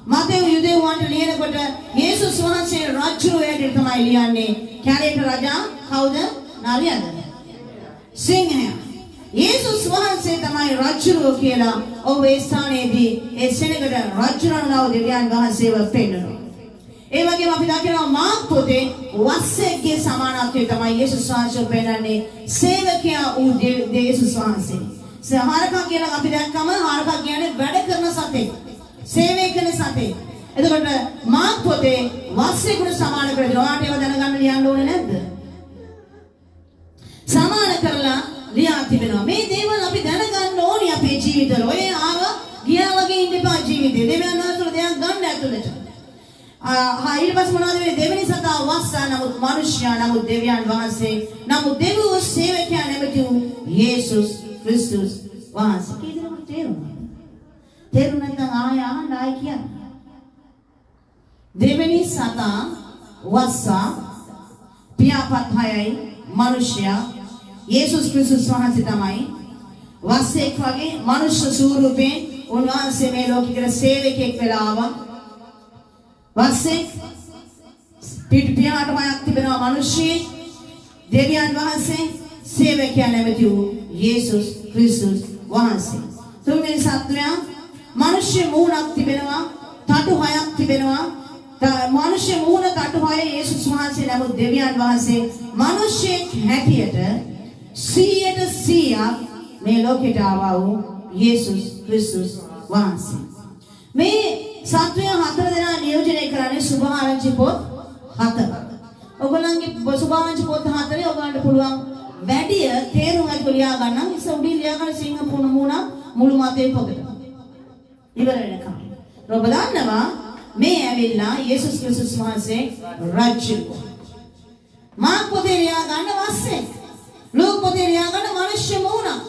මතේ යුදෙව්වන්ට ලියනකොට යේසුස් වහන්සේ රජුව හැටියට තමයි ලියන්නේ. කැලේට රජා කවුද? නරියද? සිංහයා. යේසුස් වහන්සේ තමයි රජුව කියලා ඔහු ස්ථානයේදී ඒ සෙනගට රජුණව දෙවියන් වහන්සේව පෙන්නනවා. ඒ වගේම අපි දකිනවා මාර්ක් පොතේ වස්සෙක්ගේ සමානත්වය තමයි යේසුස් වහන්සේ පෙන්නන්නේ සේවකයා වූ යේසුස් වහන්සේ. සහාරකා කියලා අපි දැක්කම හාරකා කියන්නේ වැඩ කරන සතෙක්. සේවය කරන සතෙක්. එතකොට මාර්ක් පොතේ වස්සෙකුට සමාන කරලා ඔයාට ඒව දැනගන්න ලියන්න ඕනේ නැද්ද? සමාන කරලා ලියා තිබෙනවා. මේ දේවල් අපි දැනගන්න ඕනි අපේ ජීවිතවල. ඔය ආව ගියා වගේ ඉන්න එපා ජීවිතේ. දෙවියන් වහන්සේට දෙයක් ගන්න ඇතුළට. ඊට පස්සේ මොනවද මේ දෙවෙනි සතා වස්සා නමුත් මිනිස්යා නමුත් දෙවියන් වහන්සේ නමුත් දෙවියෝ සේවකයා නැමැති යේසුස් ක්‍රිස්තුස් වහන්සේ. කීදෙනෙකුට තේරුණාද? තේරුණ නැත්නම් ආය කියන්න. දෙවෙනි සතා වස්සා පියාපත් 6යි මිනිස්යා යේසුස් ක්‍රිස්තුස් වහන්සේ තමයි වස්සෙක් වගේ මනුෂ්‍ය ස්වරූපයෙන් උන්වහන්සේ මේ ලෝකෙකට සේවකයෙක් වෙලා ආවා. වස්සෙක් පිටපියාට මයක් තිබෙනවා මිනිස්සෙක් දෙවියන් වහන්සේ සේවකයා නැමැති වූ යේසුස් ක්‍රිස්තුස් වහන්සේ. තුන්වෙනි සත්වයා මිනිස්සු මූණක් තිබෙනවා තටු 6ක් තිබෙනවා. මිනිස්සු මූණ තටු 6 යේසුස් වහන්සේ නමුත් දෙවියන් වහන්සේ මිනිස්සෙක් හැටියට 100% මේ ලෝකෙට ආවා වූ යේසුස් ක්‍රිස්තුස් වහන්සේ. මේ සත්වයා 4 දෙනා නියෝජනය කරන්නේ සුභාරංචි පොත් 4. ඔයගොල්ලන්ගේ සුභාරංචි පොත් 4 ඔයගොල්ලන්ට පුළුවන් වැඩිය තේරුම් අරගෙන ලියා ගන්න. ඉතින් උඩින් ලියා ගන්න සිංහ පුණ මුණ මුළු මතේ පොතේ. ඉවර වෙනකම්. ඔබ දන්නවා මේ ඇවිල්ලා යේසුස් ක්‍රිස්තුස් වහන්සේ රජු. මාර්ක් පොතේ ලියා ගන්න වස්සේ. ලූක් පොතේ ලියා ගන්න මිනිස්සු මුණ.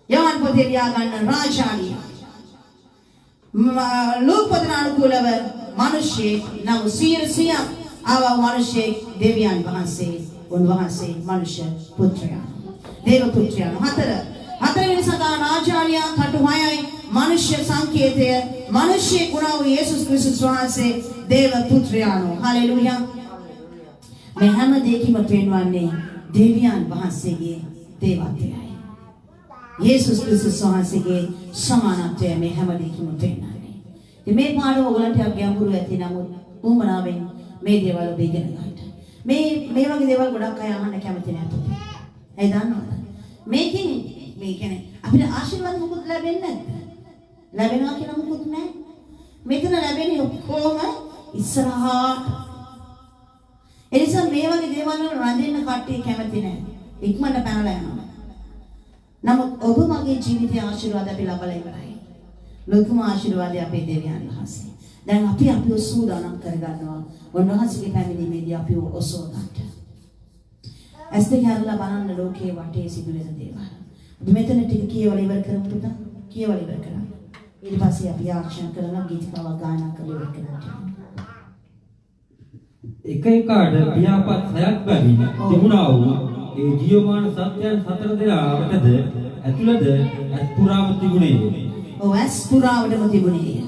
යෝහන් පොතේ ලියා ගන්න රාජාලිය. ලූක් පොතේ අනුකූලව මිනිස්සෙක් නම් 100% ආව මිනිස්සෙක් දෙවියන් වහන්සේ උන්වහන්සේ මනුෂ්‍ය පුත්‍රයා දේව පුත්‍රයා. 4වෙනි සතා රාජාලියා කටු 6යි මනුෂ්‍ය සංකේතය මනුෂ්‍ය ගුණ වූ යේසුස් ක්‍රිස්තුස් වහන්සේ දේව පුත්‍රයා. හලෙලූයා. මේ හැම දෙයකම පෙන්වන්නේ දෙවියන් වහන්සේගේ දේවත්වයයි. යේසුස් ක්‍රිස්තුස් වහන්සේගේ සමානත්වය මේ හැම දෙයකම පෙන්වන්නේ. ඉතින් මේ පාඩම ඔයගලන්ට ගැඹුරු ඇති නමුත් උඹනාවෙන් මේ දේවල් ඔබ ඉගෙන ගන්න. මේ වගේ දේවල් ගොඩක් අය අහන්න කැමති නැහැ. ඒ දන්නවද? මේකෙන් මේ කියන්නේ අපිට ආශිර්වාද මොකද ලැබෙන්නේ නැද්ද? ලැබෙනවා කියලා මොකුත් නැහැ. මෙතන ලැබෙන්නේ ඔක්කොම ඉස්සරහාට. ඒ නිසා මේ වගේ දේවල් වල රැඳෙන්න කට්ටිය කැමති නැහැ. ඉක්මනට පැනලා යනවා. නමුත් ඔබ මගේ ජීවිතයේ ආශිර්වාද අපි ලබලා ඉවරයි. ලොකුම ආශිර්වාදය අපේ දෙවියන් වහන්සේ. දැන් අපි අපිව සූදානම් කරගන්නවා. උන්වහන්සේගේ පැමිණීමේදී අපිව ඔසව ගන්නට. ඇස් දෙක අරලා බලන්න ලෝකයේ වටේ සිදුවෙන දේවල්. අපි මෙතන ටික කියවල ඉවර කරමු පුතා. කියවල ඉවර කරමු. ඊට පස්සේ අපි ආරක්ෂා කරලා ගීතිකාවක් ගායනා කරලා ඉවර කරමු. එක එකාට පියාපත් හයක් බැවින් තිබුණා වූ ඒ ජීවමාන සත්‍යයන් හතර දෙනාටද ඇතුළත ඇස් පුරාම තිබුණේ. ඔව් ඇස් පුරාවටම තිබුණේ.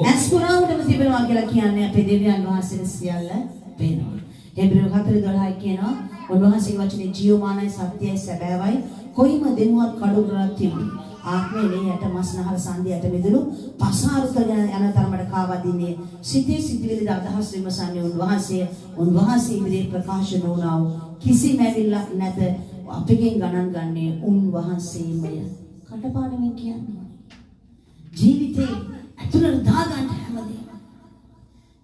ඇස් පුරාවටම තිබෙනවා කියලා කියන්නේ අපේ දෙවියන් වහන්සේගේ සියල්ල පේනවා. හෙබ්‍රේය 4:12 කියනවා උන්වහන්සේගේ වචනේ ජීවමානයි සත්‍යයි සැබෑවයි කොයිම දෙනුවත් කඩු කරක් තිබුණේ. ආත්මේ ලේයට මස්නහර සංදියට මෙදුණු පසාරු කරගෙන යන තරමට කාවදින්නේ සිතේ සිටිවිලි අදහස් විමසන්නේ උන්වහන්සේ ඉදිරියේ ප්‍රකාශ නොවුණා වූ කිසිම ඇවිල්ලක් නැත අපගෙන් ගණන් ගන්නේ උන්වහන්සේමය. කටපාඩමින් කියන්නේ ජීවිතේ ඇතුළට දාගන්න හැමදේම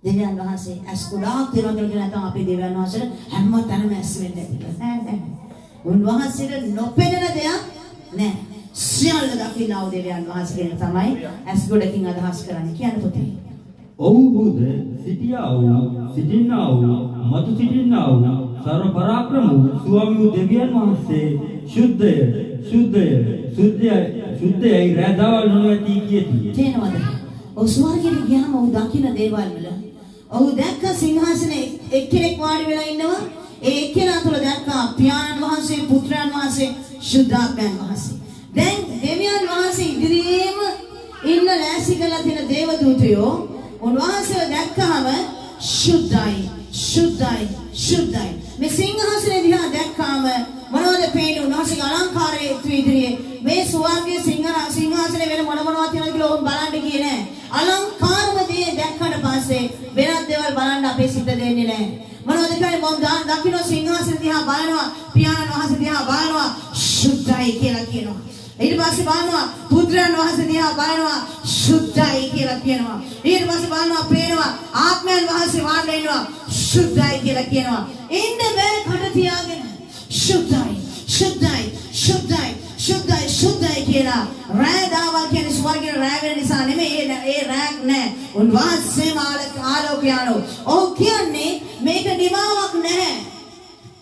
දෙවියන් වහන්සේ ඇස් ගොඩාක් තියනවා කියලා නැත්නම් අපේ දෙවියන් වහන්සේට හැම තැනම ඇස් වෙන්නේ නැහැ. උන්වහන්සේට නොපෙනෙන දෙයක් නැහැ. සියල්ල දකිනා වූ දෙවියන් වහන්සේ කියන තමයි ඇස් ගොඩකින් අදහස් කරන්නේ කියන පොතේ. ඔව්හුද සිටියා වූ සිටින්නා වූ මතු සිටින්නා වූ සර්ව පරාක්‍රම වූ ස්වාමි වූ දෙවියන් වහන්සේ ශුද්ධයයි රැඳවල් නොවැටි කියති. තේනවද? ඔව් ස්වර්ගයට ගියාම ඔහු දකින දේවල් වල ඔහු දැක්ක සිංහාසනේ එක්කෙනෙක් වාඩි වෙලා ඉන්නවා. ඒ එක්කෙනා තුළ දැක්කා පියාණන් වහන්සේ, පුත්‍රයන් වහන්සේ, ශුද්ධාත්මයන් වහන්සේ. දැන් දෙවියන් වහන්සේ ඉදිරියේම ඉන්න ලෑස්ති කරලා තියෙන දේවදූතයෝ උන්වහන්සේව දැක්කහම ශුද්ධයි. මේ සිංහාසනේ දිහා දැක්කාම මොනවද පේන්නේ? උන්වහන්සේගේ අලංකාරයේ ඉදිරියේ මේ ස්වර්ගයේ සිංහාසනේ වෙන මොනවද තියෙනවද කියලා ඕම් බලන්න ගියේ නෑ. අලංකාරම දේ දැක්කට පස්සේ වෙනත් දේවල් බලන්න අපේ සිත දෙන්නේ නෑ. මොනවද කියන්නේ? මම දකින්න සිංහාසනේ දිහා බලනවා, පියාණන් වහන්සේ දිහා බලනවා, ශුද්ධයි කියලා කියනවා. ඊට පස්සේ බලනවා පුත්‍රයන් වහන්සේ දිහා බලනවා ශුද්ධයි කියලා කියනවා. ඊට පස්සේ බලනවා පේනවා ආත්මයන් වහන්සේ වාඩිලා ඉන්නවා ශුද්ධයි කියලා කියනවා. ඉන්න බෑ කට තියාගෙන ශුද්ධයි කියලා. රෑ දාවල් කියන්නේ ස්වර්ගයේ රෑ වෙන නිසා නෙමෙයි. ඒ රෑක් නෑ. උන්වහන්සේම ආලෝකයano. ඔව් කියන්නේ මේක නිමාවක් නැහැ.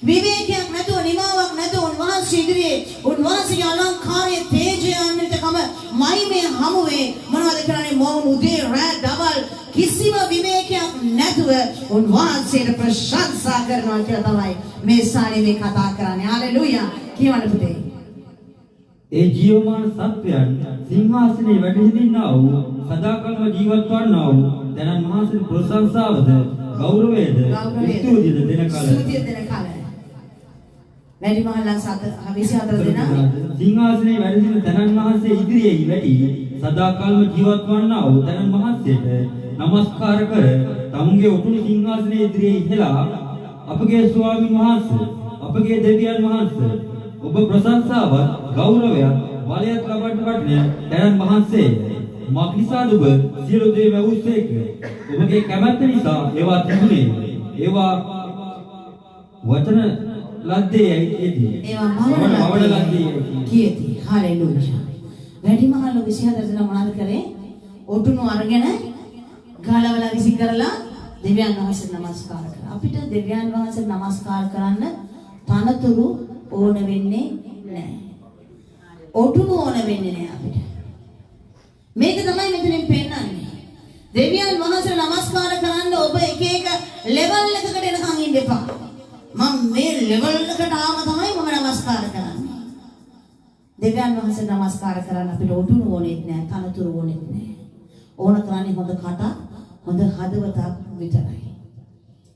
විවේකයක් නැතුව නිමාවක් නැතුව උන්වහන්සේ ඉදිරියේ උන්වහන්සේගේ අලංකාරයේ තේජය අන්විතකම මහිමේ හමුවේ මොනවද කරන්නේ? මොවුන් උදේ රෑ දවල් කිසිම විවේකයක් නැතුව උන්වහන්සේට ප්‍රශංසා කරනවා කියලා තමයි මේ සාරේ මේ කතා කරන්නේ. හalleluya කියවන්න පුතේ. ඒ ජීවමාන සත්වයන් සිංහාසනේ වැඩ සිටින්නා වූ සදාකාලම ජීවත් වන්නා වූ දැනන් මහසෙන් ප්‍රශංසාවද ගෞරවයේද ස්තුතියද දෙන කල වැඩිමහල්ලා 24 දෙනා සිංහාසනේ වැඩ සිටින තනන් මහන්සේ ඉදිරියේ වැඩි සදාකාලම ජීවත් වන්නා වූ තනන් මහන්සේට নমස්කාර කර තමුන්ගේ උතුණු සිංහාසනේ ඉදිරියේ ඉහලා අපගේ ස්වාමීන් වහන්සේ අපගේ දෙවියන් වහන්සේ ඔබ ප්‍රශංසාවත් ගෞරවයත් බලයත් ලබන්න වටින තනන් මහන්සේ මක්නිසාද ඔබ සියලු දේ වැවුස්සේක ඔබගේ කැමැත්ත නිසා ඒවා තිබුණේ ඒවා වචන ලද්දේ ඇයිදී ඒවා මවන ලද්දේ කීයති. හalleluya. වැඩිමහල්ලෝ 24 දෙනා මොනවද කරේ? ඔටුනු අරගෙන ගාලවලා විසි කරලා දෙවියන් වහන්සේට নমස්කාර කරා. අපිට දෙවියන් වහන්සේට নমස්කාර කරන්න තනතුරු ඕන වෙන්නේ නැහැ. ඔටුනු ඕන වෙන්නේ නැහැ අපිට. මේක තමයි මෙතනින් පෙන්නන්නේ. දෙවියන් වහන්සේට নমස්කාර කරන්න ඔබ එක එක ලෙවල් එකකට එනකන් ඉන්න එපා. මම මේ ලෙවල් එකට ආවම තමයි මම নমස්කාර කරන්නේ. දෙවියන් වහන්සේට নমස්කාර කරන්න අපිට ඔටුනු ඕනෙත් නැහැ, තනතුරු ඕනෙත් නැහැ. ඕන කරන්නේ හොඳ කටක්, හොඳ හදවතක් විතරයි.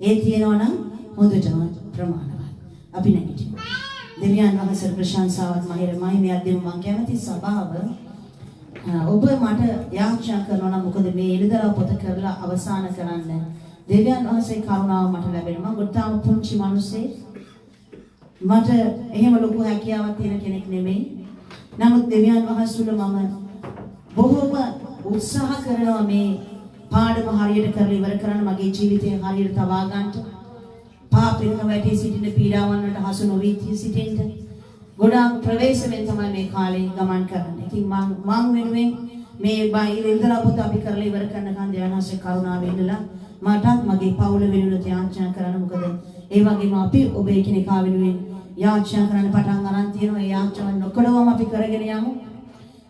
ඒ තියෙනවා නම් හොඳටම ප්‍රමාණවත්. අපි නැගිටිමු. දෙවියන් වහන්සේට ප්‍රශංසාවත් මහිමයක් දෙමු. මම කැමති සභාව ඔබ මට යාඥා කරනවා නම් මොකද මේ එළිදරව් පොත කරලා අවසන් කරන්න දෙවියන් වහන්සේ කරුණාව මට ලැබෙනවා. මම ගොඩාක් පුංචි මිනිස්සේ මට එහෙම ලොකු හැකියාවක් තියෙන කෙනෙක් නෙමෙයි. නමුත් දෙවියන් වහන්සේට මම බොහොම උත්සාහ කරනවා මේ පාඩම හරියට කරලා ඉවර කරන්න මගේ ජීවිතය හරියට තබා ගන්නට. පාපෙක වැටී සිටින පීඩාවන්ට හසු නොවී සිටින්න. ගොඩාක් ප්‍රවේශමෙන් තමයි මේ කාලේ ගමන් කරන්නේ. ඉතින් මම වෙනුවෙන් මේ බාහිර ඉඳලා පොත අපි කරලා ඉවර කරනකන් දෙවනහසේ කරුණාව වෙන්නලා මටත් මගේ පවුල වෙනුවෙන් යාචනා කරන්න. මොකද ඒ වගේම අපි ඔබ එකිනෙකා වෙනුවෙන් යාචනා කරන්න පටන් ගන්න තියෙනවා. ඒ යාචනා නොකඩවම අපි කරගෙන යමු.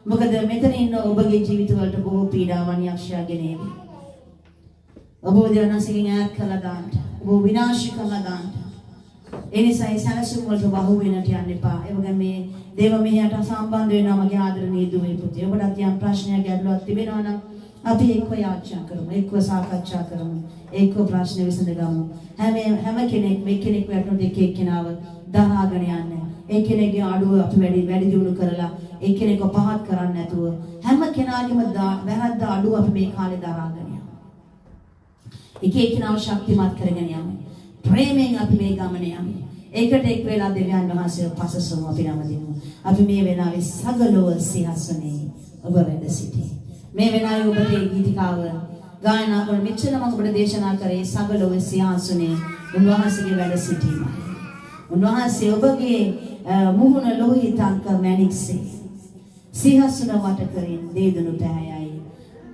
මොකද මෙතන ඉන්න ඔබගේ ජීවිතවලට බොහෝ පීඩාවන් යක්ෂයාගෙන එවි. ඔබ දෙවනහසකින් ඈත් කළා දාන්න. ඔබ විනාශ කළා දාන්න. ඒ නිසා ඒ සැලසුම් වලට බහුව වෙන්නට යන්න එපා. ඒ වගේ මේ දේව මෙහෙයට සම්බන්ධ වෙනවා මගේ ආදරණීය දුවේ පුතේ. ඔබට යම් ප්‍රශ්නයක් ගැටලුවක් තිබෙනවා නම් අපි එක්ව යාචනා කරමු. එක්ව සාකච්ඡා කරමු. එක්ව ප්‍රශ්න විසඳගමු. හැම කෙනෙක් මේ කෙනෙක් වටනොත් එක එක්කෙනාව දරාගෙන යන්නේ. ඒ කෙනෙක්ගේ අඩුව අපි වැඩි දියුණු කරලා ඒ කෙනෙක්ව පහත් කරන්නේ නැතුව හැම කෙනාගේම වැරද්ද අඩුව අපි මේ කාලේ දරාගෙන යමු. එක එක්කෙනාව ශක්තිමත් කරගෙන යමු. ප්‍රේමයෙන් අපි මේ ගමන යමු. ඒකට එක් වෙලා දෙවියන් වහන්සේ පසසමු අපි නම දෙමු. අපි මේ වෙලාවේ සගලව සිහසනේ ඔබ වැඩ සිටි. මේ වෙලාවේ ඔබට ගීතිකාව ගායනා කරන මෙච්චර මම ඔබට දේශනා කරේ සගලව සිහසනේ උන්වහන්සේගේ වැඩ සිටීමයි. උන්වහන්සේ ඔබගේ මුහුණ ලෝහිතංක මැණික්සේ සිහසන වට කරින් දේදුණු පෑයයි.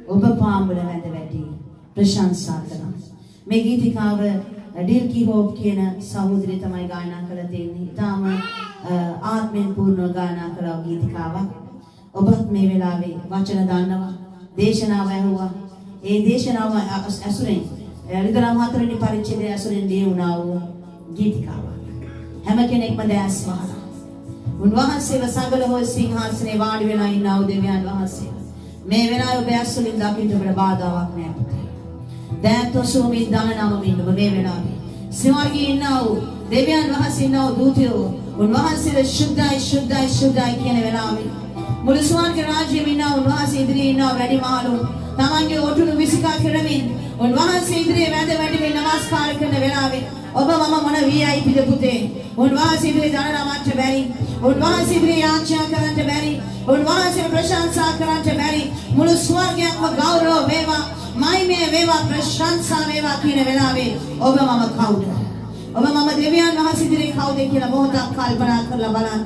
ඔබ පාමුල වැඳ වැටි ප්‍රශංසා කරනවා. මේ ගීතිකාව ඩිල්කි හෝප් කියන සහෝදරිය තමයි ගායනා කරලා තියෙන්නේ. ඊටාම ආත්මෙන් පූර්ණව ගායනා කළ ගීතිකාවක්. ඔබත් මේ වෙලාවේ වචන දානවා, දේශනාව ඇහුවා. ඒ දේශනාව ඇසුරෙන් රිදරම් 4 වෙනි පරිච්ඡේදයේ ඇසුරෙන් ලියුණා වූ ගීතිකාවක්. හැම කෙනෙක්ම දැස් වහලා. උන්වහන්සේව සගලව සිංහාසනේ වාඩි වෙලා ඉන්නා වූ දෙවියන් වහන්සේ. මේ වෙලාවේ ඔබ ඇසුරින් දකින්න ඔබට බාධාවක් නැහැ පුතේ. දැන්තොසෝමි දානම වින්න ඔබ මේ වෙලාවේ. සිවර්ගයේ ඉන්නා වූ දෙවියන් වහන්සේ ඉන්නා වූ දූතයෝ උන්වහන්සේව ශුද්ධයි කියන වෙලාවේ. මුළු ස්වර්ග රාජ්‍යෙම ඉන්නා උන්වහන්සේ ඉදිරියේ ඉන්නා වැඩිමහලුන් තමන්ගේ ඔටුනු විසිකා කරමින් උන්වහන්සේ ඉදිරියේ වැඳ වැටිමින් නමස්කාර කරන වෙලාවේ ඔබ මම මොන VIPද පුතේ. උන්වහන්සේ ඉදිරියේ දන නමන්න බැරි. උන්වහන්සේ ඉදිරියේ යාචනා කරන්න බැරි. උන්වහන්සේ ප්‍රශංසා කරන්න බැරි. මුළු ස්වර්ගයක්ම ගෞරව වේවා. මහිමය වේවා ප්‍රශංසා වේවා කියන වෙලාවේ ඔබ මම කවුද? ඔබ මම දෙවියන් වහන්සේ ඉදිරියේ කවුද කියලා මොහොතක් කල්පනා කරලා බලන්න.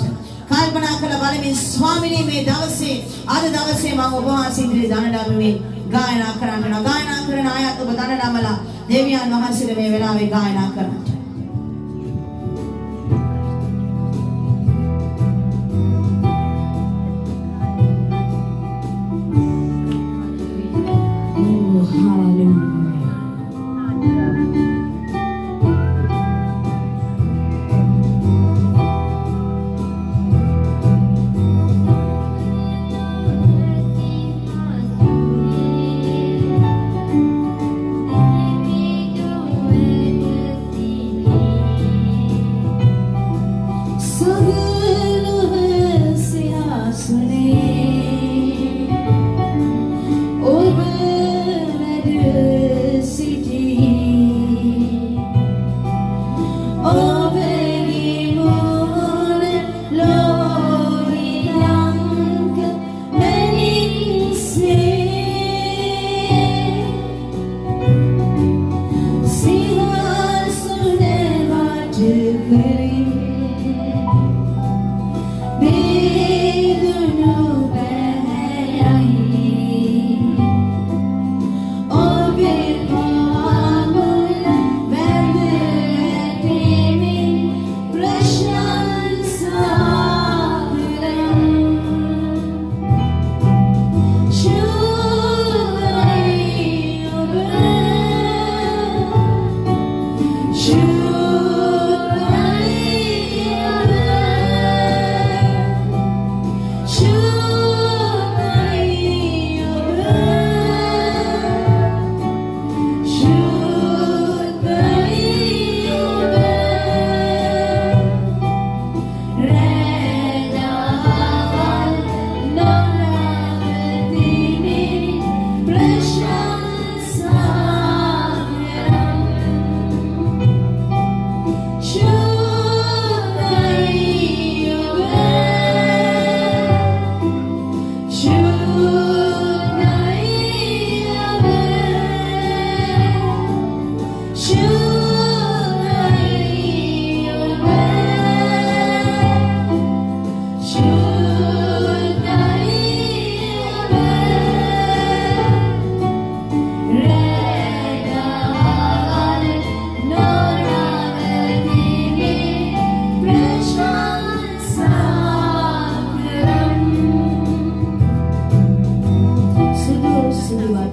කල්පනා කරලා බලමින් ස්වාමිනේ මේ දවසේ අද දවසේ මම ඔබ වහන්සේ ඉදිරියේ දන නමමින් ගායනා කරන්න. ගායනා කරන අයත් ඔබ දන නමලා දෙවියන් වහන්සේට මේ වෙලාවේ ගායනා කරන්න. See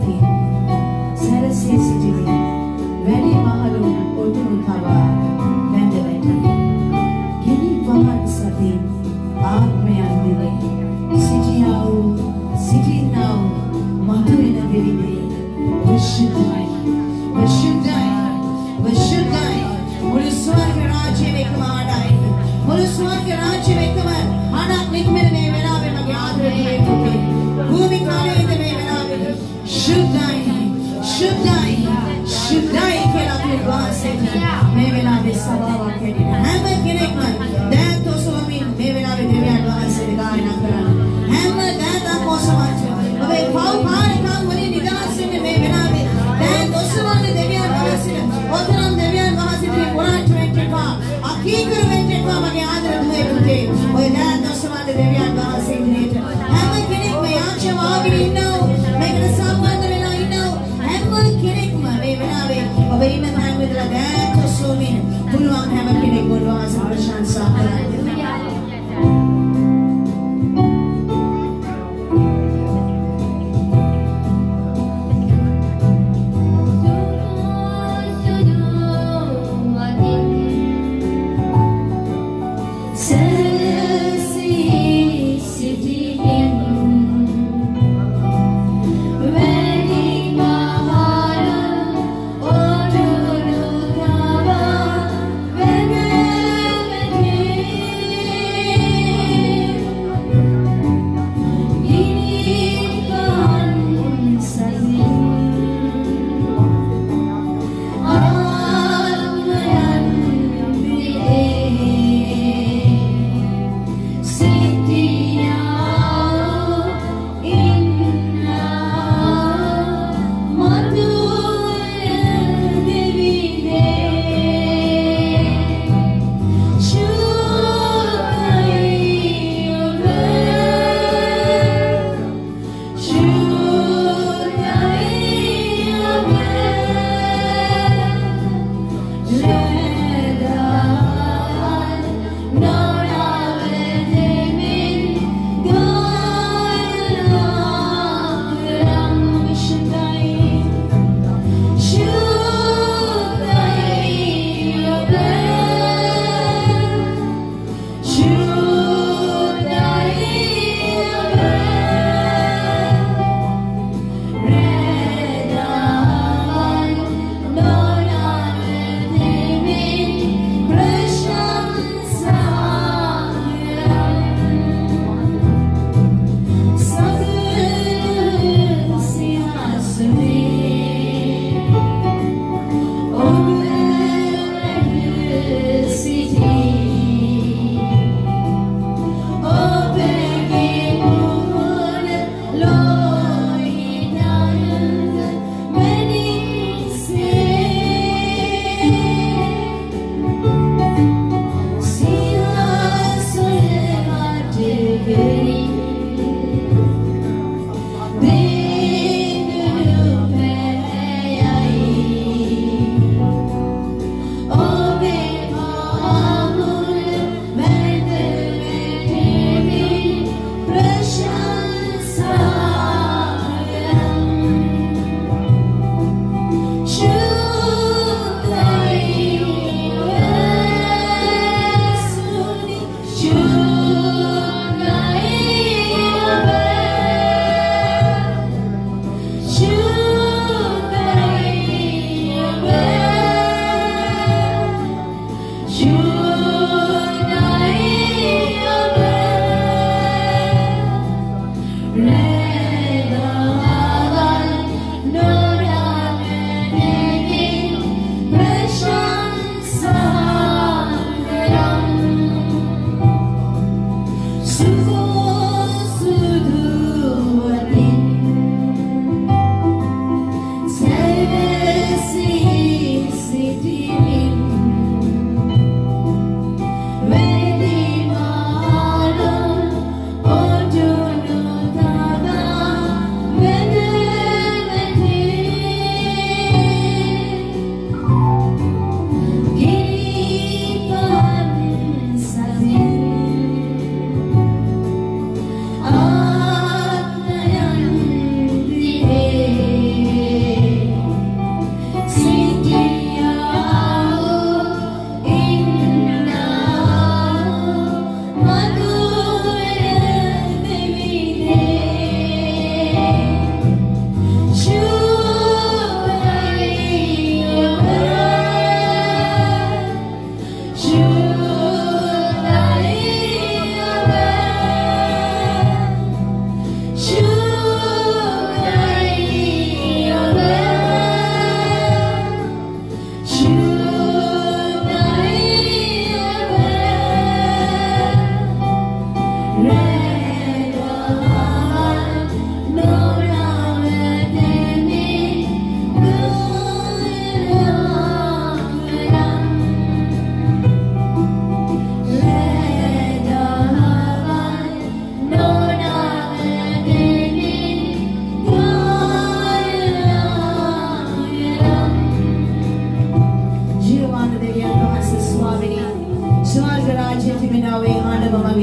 සතිය සැරසී සිටින වැඩි මහලුන් ඔටුනු තබා වැඳ ගිනි පහන් සතිය ආත්මයන් දිවේ සිටියා වූ සිටිනා වූ මතුවෙන දෙවිදේ විශුද්ධයි විශුද්ධයි විශුද්ධයි මුළු ස්වර්ග රාජ්‍යයේ එකම ආඩයි මුළු ස්වර්ග රාජ්‍යයේ එකම ආඩක් නික්මෙන මේ වෙලාවේ මගේ ආදරණීය පුතේ භූමි කාලයේ මේ වෙලාවේ ශුද්ධයි ශුද්ධයි ශුද්ධයි කියලා අපි වාසය මේ වෙලාවේ සභාවක් හැටියට හැම කෙනෙක්ම දැන් තොසවමින් මේ වෙලාවේ දෙවියන් වහන්සේ ගායනා කරනවා හැම දැන් කොසවත් ඔබේ පෞකාරකම් වලින් නිදහස් වෙන්න මේ වෙලාවේ දැන් තොසවන්නේ දෙවියන් වහන්සේ ඔතරම් දෙවියන් වහන්සේගේ පුරාට වෙච්චා අකීකර වෙච්චා මගේ ආදර දුවේ පුතේ ඔය දැන් තොසවන්නේ දෙවියන් වහන්සේ ඉදිරියට හැම කෙනෙක්ම යාචවාගෙන ඉන්නව මේකට සම්බන්ධ වෙලා ඉන්නව හැම කෙනෙක්ම මේ වෙලාවේ ඔබ ඉන්න තැන් විතර දැන් තොසවමින් පුළුවන් හැම කෙනෙක් වහන්සේ ප්‍රශංසා කරන්න When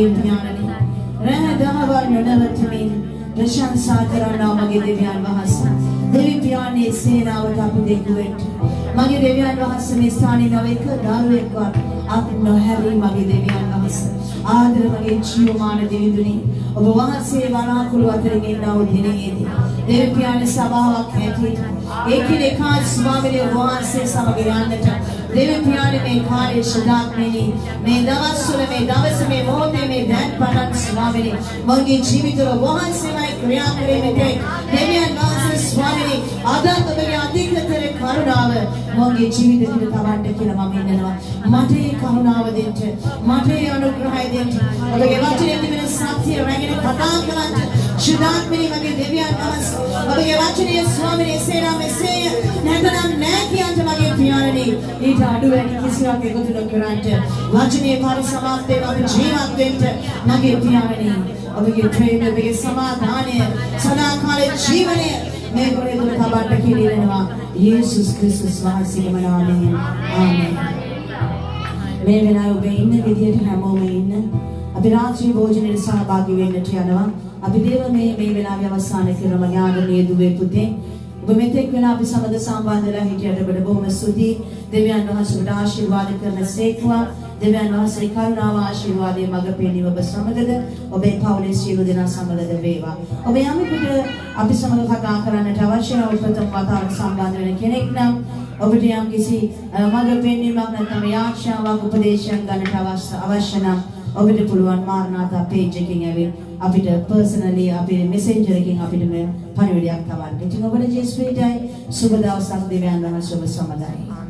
මගේ පියාණනි රැඳ දහවල් නොනවතමින් ප්‍රශංසා කරනා මගේ දෙවියන් වහන්සේ දෙවි පියාණේ සේනාවට අපි දෙකුවෙට මගේ දෙවියන් වහන්සේ මේ ස්ථානයේ නව එක දරුවෙක්වත් අප නොහැරී මගේ දෙවියන් වහන්සේ ආදර මගේ ජීවමාන දෙවිඳුනි ඔබ වහන්සේ වනාකුළු අතරින් ඉන්නා වූ දිනයේදී දෙවි පියාණේ සභාවක් හැටියට ඒකිනෙකා ස්වාමීන් වහන්සේ සමග යන්නට දෙවි පියාණේ මේ කාර්ය ශදාත්මෙනි මේ දවස්වල මේ දවසේ මේ මොහොතේ මේ දැන් පටන් ස්වාමීන් මගේ ජීවිතවල වහන්සේමයි ක්‍රියා කිරීමේ දෙවියන් වහන්සේ ස්වාමීන් අද ඔබගේ අධිකතර කරුණාව මගේ ජීවිතයට තවන්න කියලා මම ඉන්නවා මට ඒ කරුණාව දෙන්න මට ඒ අනුග්‍රහය දෙන්න ඔබගේ වචනේ තිබෙන සත්‍ය රැගෙන කතා කරන්න ශදාත්මෙනි මගේ දෙවියන් වහන්සේ ඔබගේ වචනේ ස්වාමීන් සේනා මෙසේ නැතනම් නෑ කියන්ට මගේ පියාණනි ඊට අඩු වැඩි කිසිවක් එකතු නොකරන්ට වචනේ පරිසමාප්තේ ඔබ ජීවත් වෙන්න මගේ පියාණනි ඔබගේ ප්‍රේම ඔබගේ සමාදානය සදාකාල ජීවනය මේ ගොඩේ දුර තබන්න කියලා යේසුස් ක්‍රිස්තුස් වහන්සේගේ නාමයෙන් ආමේන් මේ වෙලාවේ ඔබ ඉන්න විදියට හැමෝම ඉන්න අපි රාත්‍රී භෝජනයේ සහභාගී වෙන්නට යනවා අපි දේව මේ වෙලාවේ අවසාන කරන ඥානීය දුවේ පුතේ ඔබ මෙතෙක් වෙලා අපි සමග සම්බන්ධ වෙලා හිටියට ඔබට බොහොම ස්තුතියි දෙවියන් වහන්සේට ආශිර්වාද කරන සේක්වා දෙවියන් වහන්සේ කරුණාව ආශිර්වාදයේ මඟ පෙන්වීම ඔබ සමගද ඔබේ පවුලේ සියලු දෙනා සමගද වේවා ඔබ යමෙකුට අපි සමග කතා කරන්නට අවශ්‍ය නම් ප්‍රථම වතාවට සම්බන්ධ වෙන කෙනෙක් නම් ඔබට යම් කිසි මඟ පෙන්වීමක් නැත්නම් යාක්ෂාවක් උපදේශයක් ගන්නට අවශ්‍ය නම් ඔබට පුළුවන් මාර්නාතා පේජ් එකකින් ඇවිත් අපිට පර්සනලි අපේ මෙසෙන්ජර් එකකින් අපිට මේ පණිවිඩයක් තවන්න. ඉතින් ඔබට ජේස්පීටයි සුබ දවසක් දෙවියන් වහන්සේ ඔබ සමගයි.